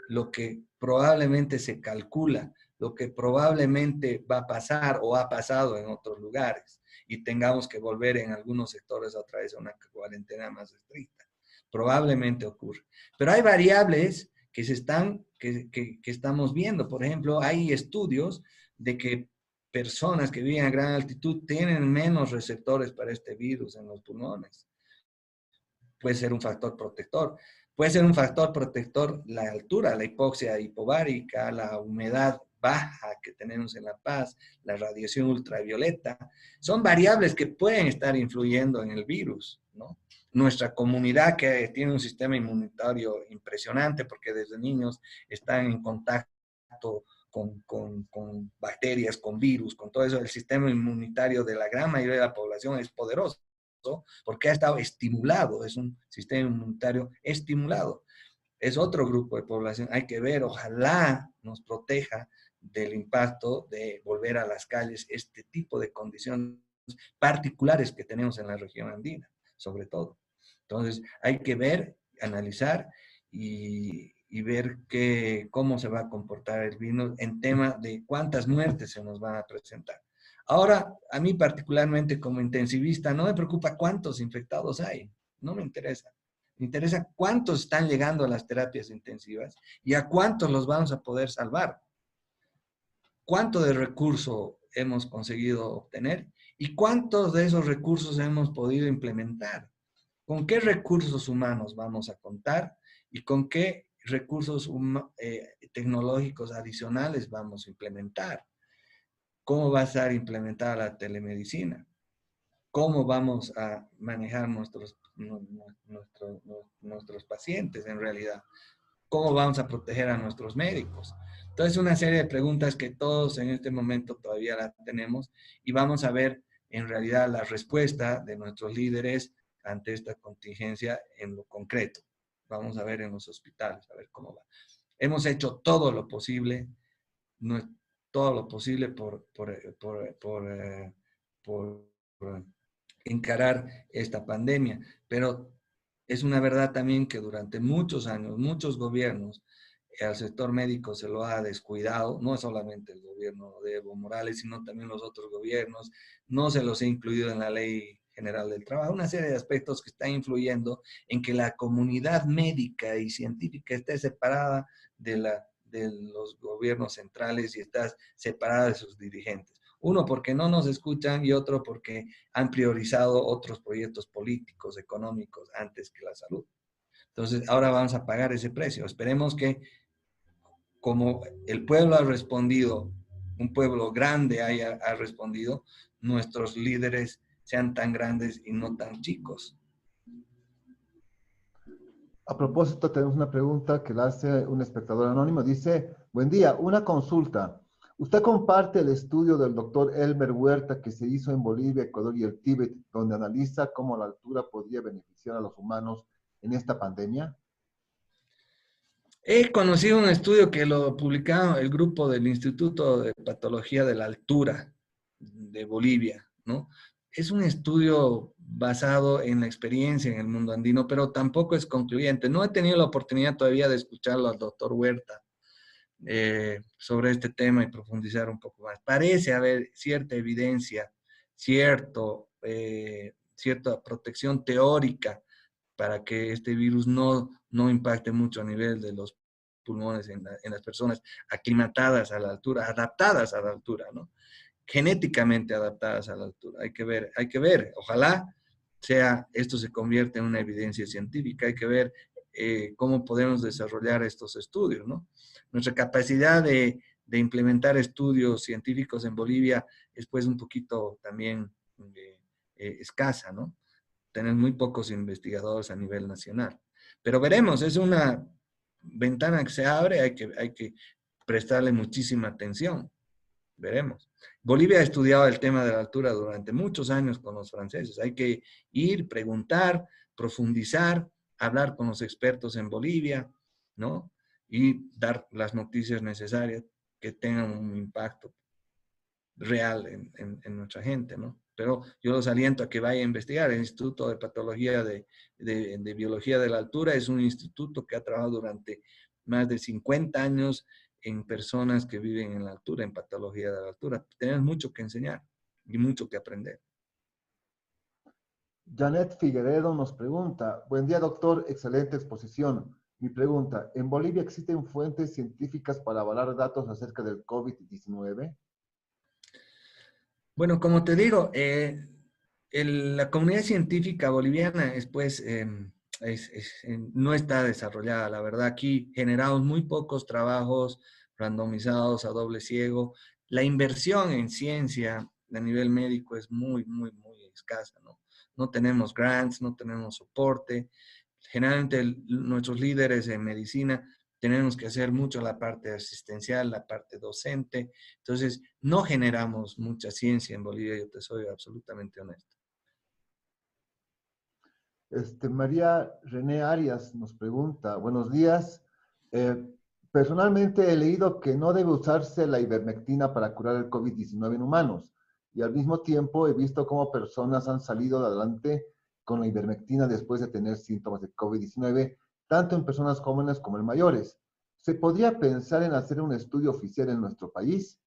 lo que probablemente se calcula, lo que probablemente va a pasar o ha pasado en otros lugares y tengamos que volver en algunos sectores otra vez a una cuarentena más estricta. Probablemente ocurre. Pero hay variables que estamos viendo. Por ejemplo, hay estudios de que personas que viven a gran altitud tienen menos receptores para este virus en los pulmones. puede ser un factor protector. Puede ser un factor protector la altura, la hipoxia hipobaríca, la humedad baja que tenemos en La Paz, la radiación ultravioleta. Son variables que pueden estar influyendo en el virus, ¿no? Nuestra comunidad que tiene un sistema inmunitario impresionante porque desde niños están en contacto con bacterias, con virus, con todo eso, el sistema inmunitario de la gran mayoría de la población es poderoso porque ha estado estimulado, es un sistema inmunitario estimulado. Es otro grupo de población, hay que ver, ojalá nos proteja del impacto de volver a las calles este tipo de condiciones particulares que tenemos en la región andina, sobre todo. Entonces, hay que ver, analizar y ver cómo se va a comportar el virus en tema de cuántas muertes se nos van a presentar. Ahora, a mí particularmente como intensivista, no me preocupa cuántos infectados hay, no me interesa. Me interesa cuántos están llegando a las terapias intensivas y a cuántos los vamos a poder salvar. Cuánto de recurso hemos conseguido obtener y cuántos de esos recursos hemos podido implementar. ¿Con qué recursos humanos vamos a contar y con qué recursos tecnológicos adicionales vamos a implementar? ¿Cómo va a estar implementada la telemedicina? ¿Cómo vamos a manejar nuestros pacientes en realidad? ¿Cómo vamos a proteger a nuestros médicos? Entonces, una serie de preguntas que todos en este momento todavía la tenemos y vamos a ver en realidad la respuesta de nuestros líderes ante esta contingencia en lo concreto. Vamos a ver en los hospitales, a ver cómo va. Hemos hecho todo lo posible, todo lo posible por encarar esta pandemia, pero es una verdad también que durante muchos años, muchos gobiernos, al sector médico se lo ha descuidado, no solamente el gobierno de Evo Morales, sino también los otros gobiernos, no se los ha incluido en la Ley General del Trabajo, una serie de aspectos que están influyendo en que la comunidad médica y científica esté separada de los gobiernos centrales y está separada de sus dirigentes. Uno, porque no nos escuchan y otro, porque han priorizado otros proyectos políticos, económicos, antes que la salud. Entonces, ahora vamos a pagar ese precio. Esperemos que, como el pueblo ha respondido, un pueblo grande ha respondido, nuestros líderes sean tan grandes y no tan chicos. A propósito, tenemos una pregunta que la hace un espectador anónimo. Dice, buen día, una consulta. ¿Usted comparte el estudio del doctor Elmer Huerta que se hizo en Bolivia, Ecuador y el Tíbet, donde analiza cómo la altura podría beneficiar a los humanos en esta pandemia? He conocido un estudio que lo publicaron el grupo del Instituto de Patología de la Altura de Bolivia, ¿no? Es un estudio basado en la experiencia en el mundo andino, pero tampoco es concluyente. No he tenido la oportunidad todavía de escucharlo al doctor Huerta sobre este tema y profundizar un poco más. Parece haber cierta evidencia, cierta protección teórica para que este virus no impacte mucho a nivel de los pulmones en las personas aclimatadas a la altura, adaptadas a la altura, ¿no? Genéticamente adaptadas a la altura. Hay que ver, ojalá esto se convierta en una evidencia científica, hay que ver cómo podemos desarrollar estos estudios, ¿no? Nuestra capacidad de implementar estudios científicos en Bolivia es pues un poquito también escasa, ¿no? Tenemos muy pocos investigadores a nivel nacional. Pero veremos, es una ventana que se abre, hay que prestarle muchísima atención. Veremos. Bolivia ha estudiado el tema de la altura durante muchos años con los franceses. Hay que ir, preguntar, profundizar, hablar con los expertos en Bolivia, ¿no? Y dar las noticias necesarias que tengan un impacto real en nuestra gente, ¿no? Pero yo los aliento a que vayan a investigar. El Instituto de Patología de Biología de la Altura es un instituto que ha trabajado durante más de 50 años en personas que viven en la altura, en patología de la altura. Tenemos mucho que enseñar y mucho que aprender. Janet Figueredo nos pregunta, buen día doctor, excelente exposición. Mi pregunta, ¿en Bolivia existen fuentes científicas para avalar datos acerca del COVID-19? Bueno, como te digo, la comunidad científica boliviana es pues no está desarrollada. La verdad, aquí generamos muy pocos trabajos randomizados a doble ciego. La inversión en ciencia a nivel médico es muy, muy, muy escasa, ¿no? No tenemos grants, no tenemos soporte. Generalmente nuestros líderes en medicina tenemos que hacer mucho la parte asistencial, la parte docente. Entonces, no generamos mucha ciencia en Bolivia, yo te soy absolutamente honesto. María René Arias nos pregunta, buenos días. Eh, Personalmente he leído que no debe usarse la ivermectina para curar el COVID-19 en humanos y al mismo tiempo he visto cómo personas han salido adelante con la ivermectina después de tener síntomas de COVID-19, tanto en personas jóvenes como en mayores. ¿Se podría pensar en hacer un estudio oficial en nuestro país?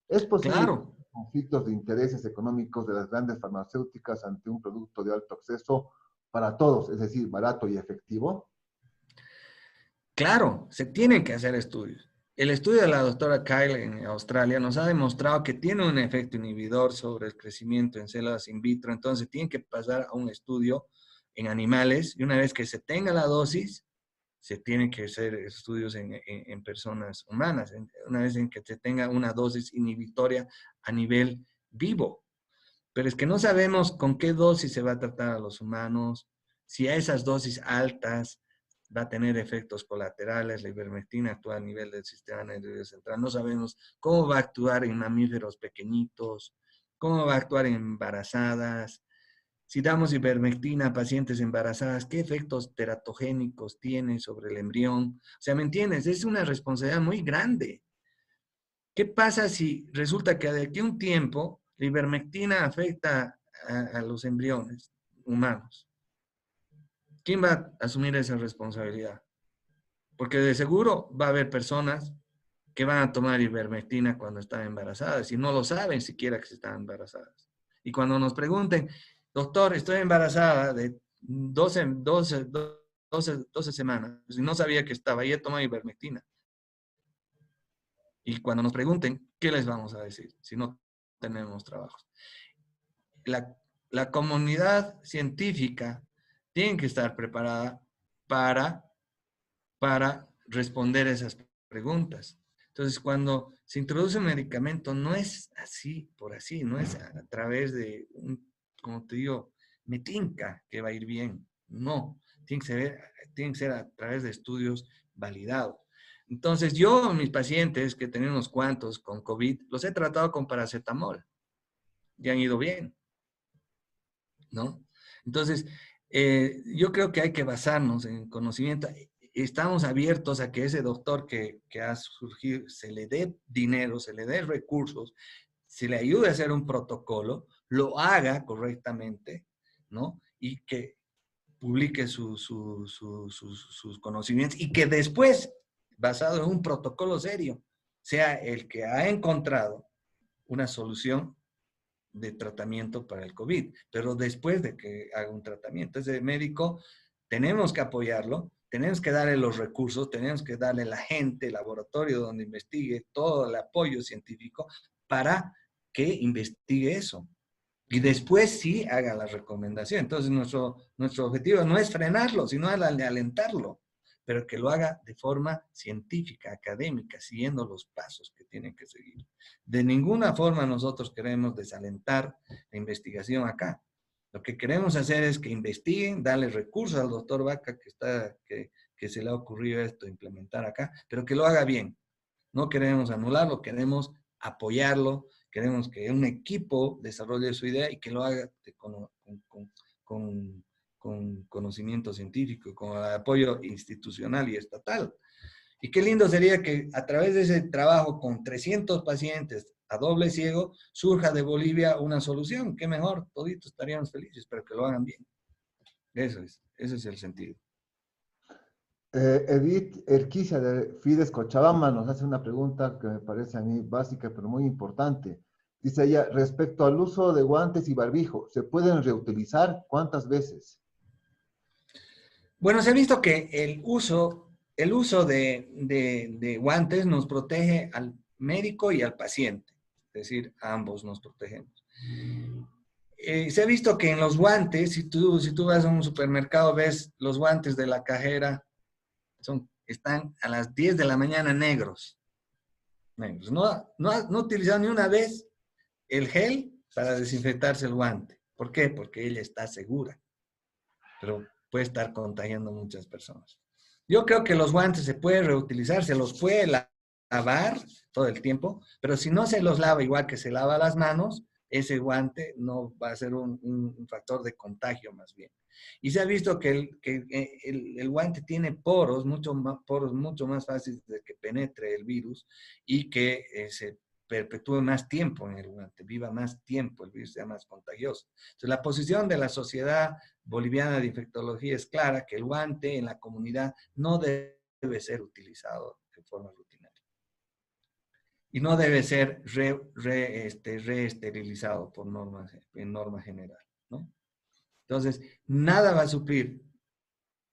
¿Es posible Claro, conflictos de intereses económicos de las grandes farmacéuticas ante un producto de alto acceso para todos, es decir, barato y efectivo? claro, se tienen que hacer estudios. El estudio de la doctora Kyle en Australia nos ha demostrado que tiene un efecto inhibidor sobre el crecimiento en células in vitro, entonces tiene que pasar a un estudio en animales y una vez que se tenga la dosis, se tienen que hacer estudios en personas humanas, una vez en que se tenga una dosis inhibitoria a nivel vivo. Pero es que no sabemos con qué dosis se va a tratar a los humanos, si a esas dosis altas va a tener efectos colaterales, la ivermectina actúa a nivel del sistema nervioso central, no sabemos cómo va a actuar en mamíferos pequeñitos, cómo va a actuar en embarazadas, si damos ivermectina a pacientes embarazadas, ¿qué efectos teratogénicos tiene sobre el embrión? O sea, ¿me entiendes? Es una responsabilidad muy grande. ¿Qué pasa si resulta que de aquí a un tiempo la ivermectina afecta a los embriones humanos? ¿Quién va a asumir esa responsabilidad? Porque de seguro va a haber personas que van a tomar ivermectina cuando están embarazadas y no lo saben siquiera que están embarazadas. Y cuando nos pregunten, doctor, estoy embarazada de 12 semanas y no sabía que estaba y he tomado ivermectina. Y cuando nos pregunten, ¿qué les vamos a decir si no tenemos trabajos? La, la comunidad científica tiene que estar preparada para, para responder esas preguntas. Entonces, cuando se introduce un medicamento, no es así, por así, no es a través de un, como te digo, me tinca que va a ir bien. No, tiene que ser a través de estudios validados. Entonces, yo, mis pacientes, que tenía unos cuantos con COVID, los he tratado con paracetamol y han ido bien, ¿no? Entonces, yo creo que hay que basarnos en conocimiento. Estamos abiertos a que ese doctor que ha surgido se le dé dinero, se le dé recursos, se le ayude a hacer un protocolo, lo haga correctamente, ¿no? Y que publique sus conocimientos y que después, basado en un protocolo serio, sea el que ha encontrado una solución de tratamiento para el COVID, pero después de que haga un tratamiento. Ese médico tenemos que apoyarlo, tenemos que darle los recursos, tenemos que darle la gente, el laboratorio donde investigue, todo el apoyo científico para que investigue eso. Y después sí haga la recomendación. Entonces nuestro objetivo no es frenarlo, sino alentarlo, pero que lo haga de forma científica, académica, siguiendo los pasos que tienen que seguir. De ninguna forma nosotros queremos desalentar la investigación acá. Lo que queremos hacer es que investiguen, darle recursos al doctor Vaca que se le ha ocurrido esto, implementar acá, pero que lo haga bien. No queremos anularlo, queremos apoyarlo, queremos que un equipo desarrolle su idea y que lo haga con conocimiento científico, con el apoyo institucional y estatal. Y qué lindo sería que a través de ese trabajo con 300 pacientes a doble ciego surja de Bolivia una solución. Qué mejor, toditos estaríamos felices, pero que lo hagan bien. Ese es el sentido. Edith Erquicia de Fides Cochabamba nos hace una pregunta que me parece a mí básica pero muy importante. Dice ella, respecto al uso de guantes y barbijo, ¿se pueden reutilizar? ¿Cuántas veces? Bueno, se ha visto que el uso de guantes nos protege al médico y al paciente, es decir, a ambos nos protegemos. Se ha visto que en los guantes, si tú vas a un supermercado, ves los guantes de la cajera, están a las 10 de la mañana negros. Negros. No ha utilizado ni una vez el gel para desinfectarse el guante. ¿Por qué? Porque ella está segura, pero puede estar contagiando a muchas personas. Yo creo que los guantes se puede reutilizar, se los puede lavar todo el tiempo, pero si no se los lava igual que se lava las manos, ese guante no va a ser un factor de contagio más bien. Y se ha visto que el guante tiene poros mucho más fáciles de que penetre el virus y que se perpetúe más tiempo en el guante, viva más tiempo, el virus sea más contagioso. Entonces, la posición de la Sociedad Boliviana de Infectología es clara, que el guante en la comunidad no debe ser utilizado de forma rutinaria. Y no debe ser reesterilizado en norma general, ¿no? Entonces, nada va a suplir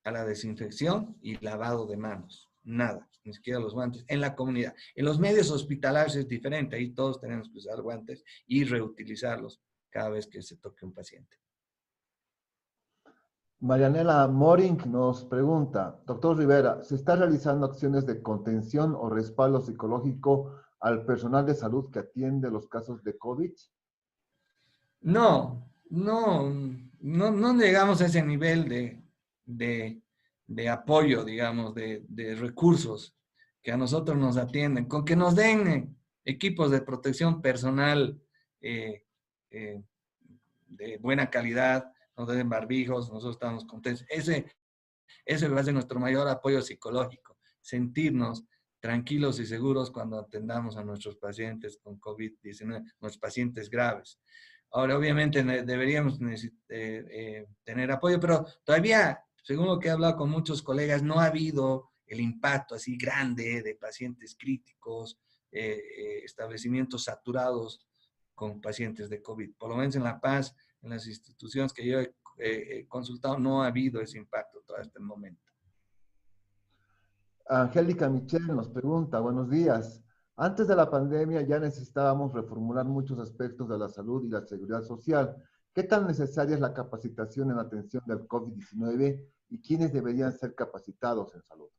a la desinfección y lavado de manos. Nada, ni siquiera los guantes en la comunidad. En los medios hospitalarios es diferente, ahí todos tenemos que usar guantes y reutilizarlos cada vez que se toque un paciente. Marianela Moring nos pregunta, doctor Rivera, ¿se están realizando acciones de contención o respaldo psicológico al personal de salud que atiende los casos de COVID? No llegamos a ese nivel de apoyo, digamos, de recursos que a nosotros nos atienden. Con que nos den equipos de protección personal eh, eh, de buena calidad, nos den barbijos, nosotros estamos contentos. Ese va a ser nuestro mayor apoyo psicológico, sentirnos tranquilos y seguros cuando atendamos a nuestros pacientes con COVID-19, nuestros pacientes graves. Ahora, obviamente, deberíamos tener apoyo, pero todavía, según lo que he hablado con muchos colegas, no ha habido el impacto así grande de pacientes críticos, establecimientos saturados con pacientes de COVID. Por lo menos en La Paz, en las instituciones que yo he consultado, no ha habido ese impacto hasta este momento. Angélica Michel nos pregunta, buenos días. Antes de la pandemia ya necesitábamos reformular muchos aspectos de la salud y la seguridad social. ¿Qué tan necesaria es la capacitación en atención del COVID-19 y quiénes deberían ser capacitados en salud?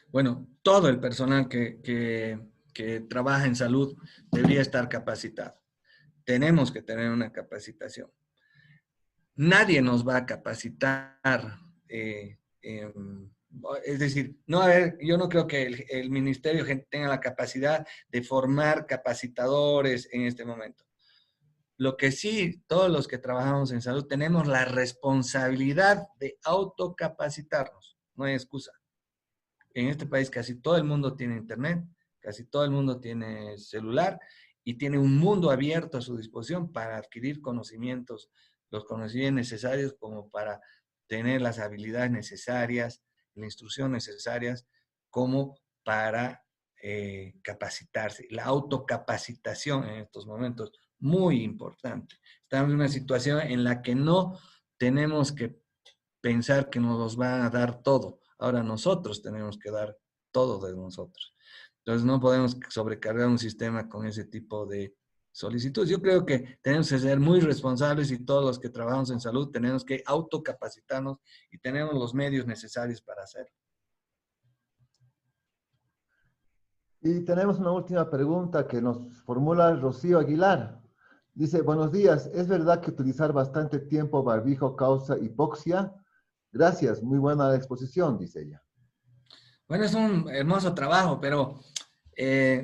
Bueno, todo el personal que trabaja en salud debería estar capacitado. Tenemos que tener una capacitación. Nadie nos va a capacitar. Es decir, yo no creo que el ministerio tenga la capacidad de formar capacitadores en este momento. Lo que sí, todos los que trabajamos en salud tenemos la responsabilidad de autocapacitarnos. No hay excusa. En este país casi todo el mundo tiene internet, casi todo el mundo tiene celular y tiene un mundo abierto a su disposición para adquirir conocimientos, los conocimientos necesarios como para tener las habilidades necesarias, la instrucción necesarias como para capacitarse. La autocapacitación en estos momentos, muy importante. Estamos en una situación en la que no tenemos que pensar que nos los van a dar todo. Ahora nosotros tenemos que dar todo de nosotros. Entonces no podemos sobrecargar un sistema con ese tipo de solicitudes. Yo creo que tenemos que ser muy responsables y todos los que trabajamos en salud tenemos que autocapacitarnos y tenemos los medios necesarios para hacerlo. Y tenemos una última pregunta que nos formula Rocío Aguilar. Dice, buenos días, ¿es verdad que utilizar bastante tiempo barbijo causa hipoxia? Gracias, muy buena la exposición, dice ella. Bueno, es un hermoso trabajo, pero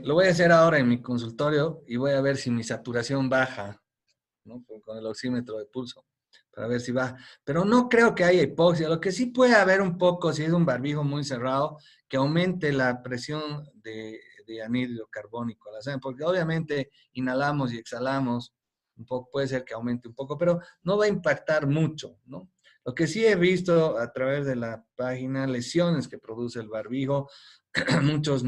lo voy a hacer ahora en mi consultorio y voy a ver si mi saturación baja, ¿no? Con el oxímetro de pulso, para ver si baja. Pero no creo que haya hipoxia. Lo que sí puede haber un poco, si es un barbijo muy cerrado, que aumente la presión de anhídrido carbónico a la sangre, porque obviamente inhalamos y exhalamos un poco, puede ser que aumente un poco, pero no va a impactar mucho, ¿no? Lo que sí he visto a través de la página, lesiones que produce el barbijo, muchas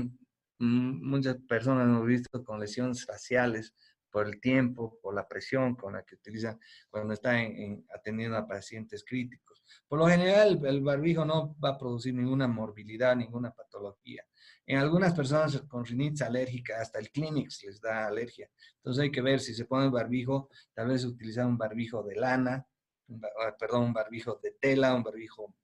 personas hemos visto con lesiones faciales por el tiempo, por la presión con la que utilizan cuando están atendiendo a pacientes críticos. Por lo general, el barbijo no va a producir ninguna morbilidad, ninguna patología. En algunas personas con rinitis alérgica, hasta el Kleenex les da alergia. Entonces hay que ver si se pone el barbijo, tal vez utilizar un barbijo de lana, perdón, un barbijo de tela, un barbijo un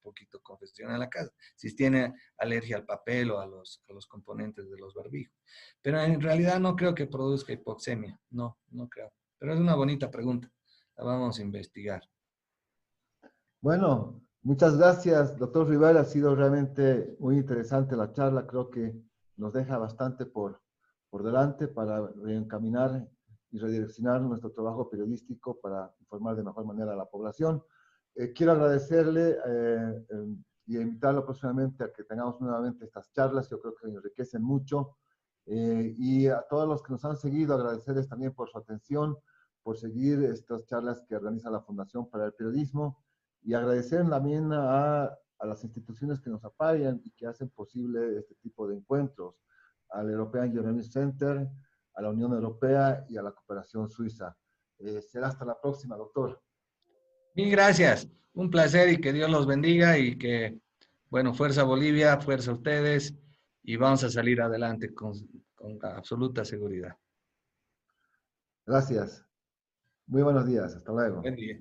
poquito confeccionado en la casa, si tiene alergia al papel o a los componentes de los barbijos. Pero en realidad no creo que produzca hipoxemia, no, no creo. Pero es una bonita pregunta, la vamos a investigar. Bueno, muchas gracias, doctor Rivera. Ha sido realmente muy interesante la charla. Creo que nos deja bastante por delante para reencaminar y redireccionar nuestro trabajo periodístico para informar de mejor manera a la población. Quiero agradecerle y invitarlo próximamente a que tengamos nuevamente estas charlas. Yo creo que enriquecen mucho. Y a todos los que nos han seguido, agradecerles también por su atención, por seguir estas charlas que organiza la Fundación para el Periodismo. Y agradecer también a las instituciones que nos apoyan y que hacen posible este tipo de encuentros, al European Journalism Center, a la Unión Europea y a la Cooperación Suiza. Será hasta la próxima, doctor. Mil gracias, un placer y que Dios los bendiga y que, bueno, fuerza Bolivia, fuerza ustedes y vamos a salir adelante con absoluta seguridad. Gracias. Muy buenos días. Hasta luego. Buen día.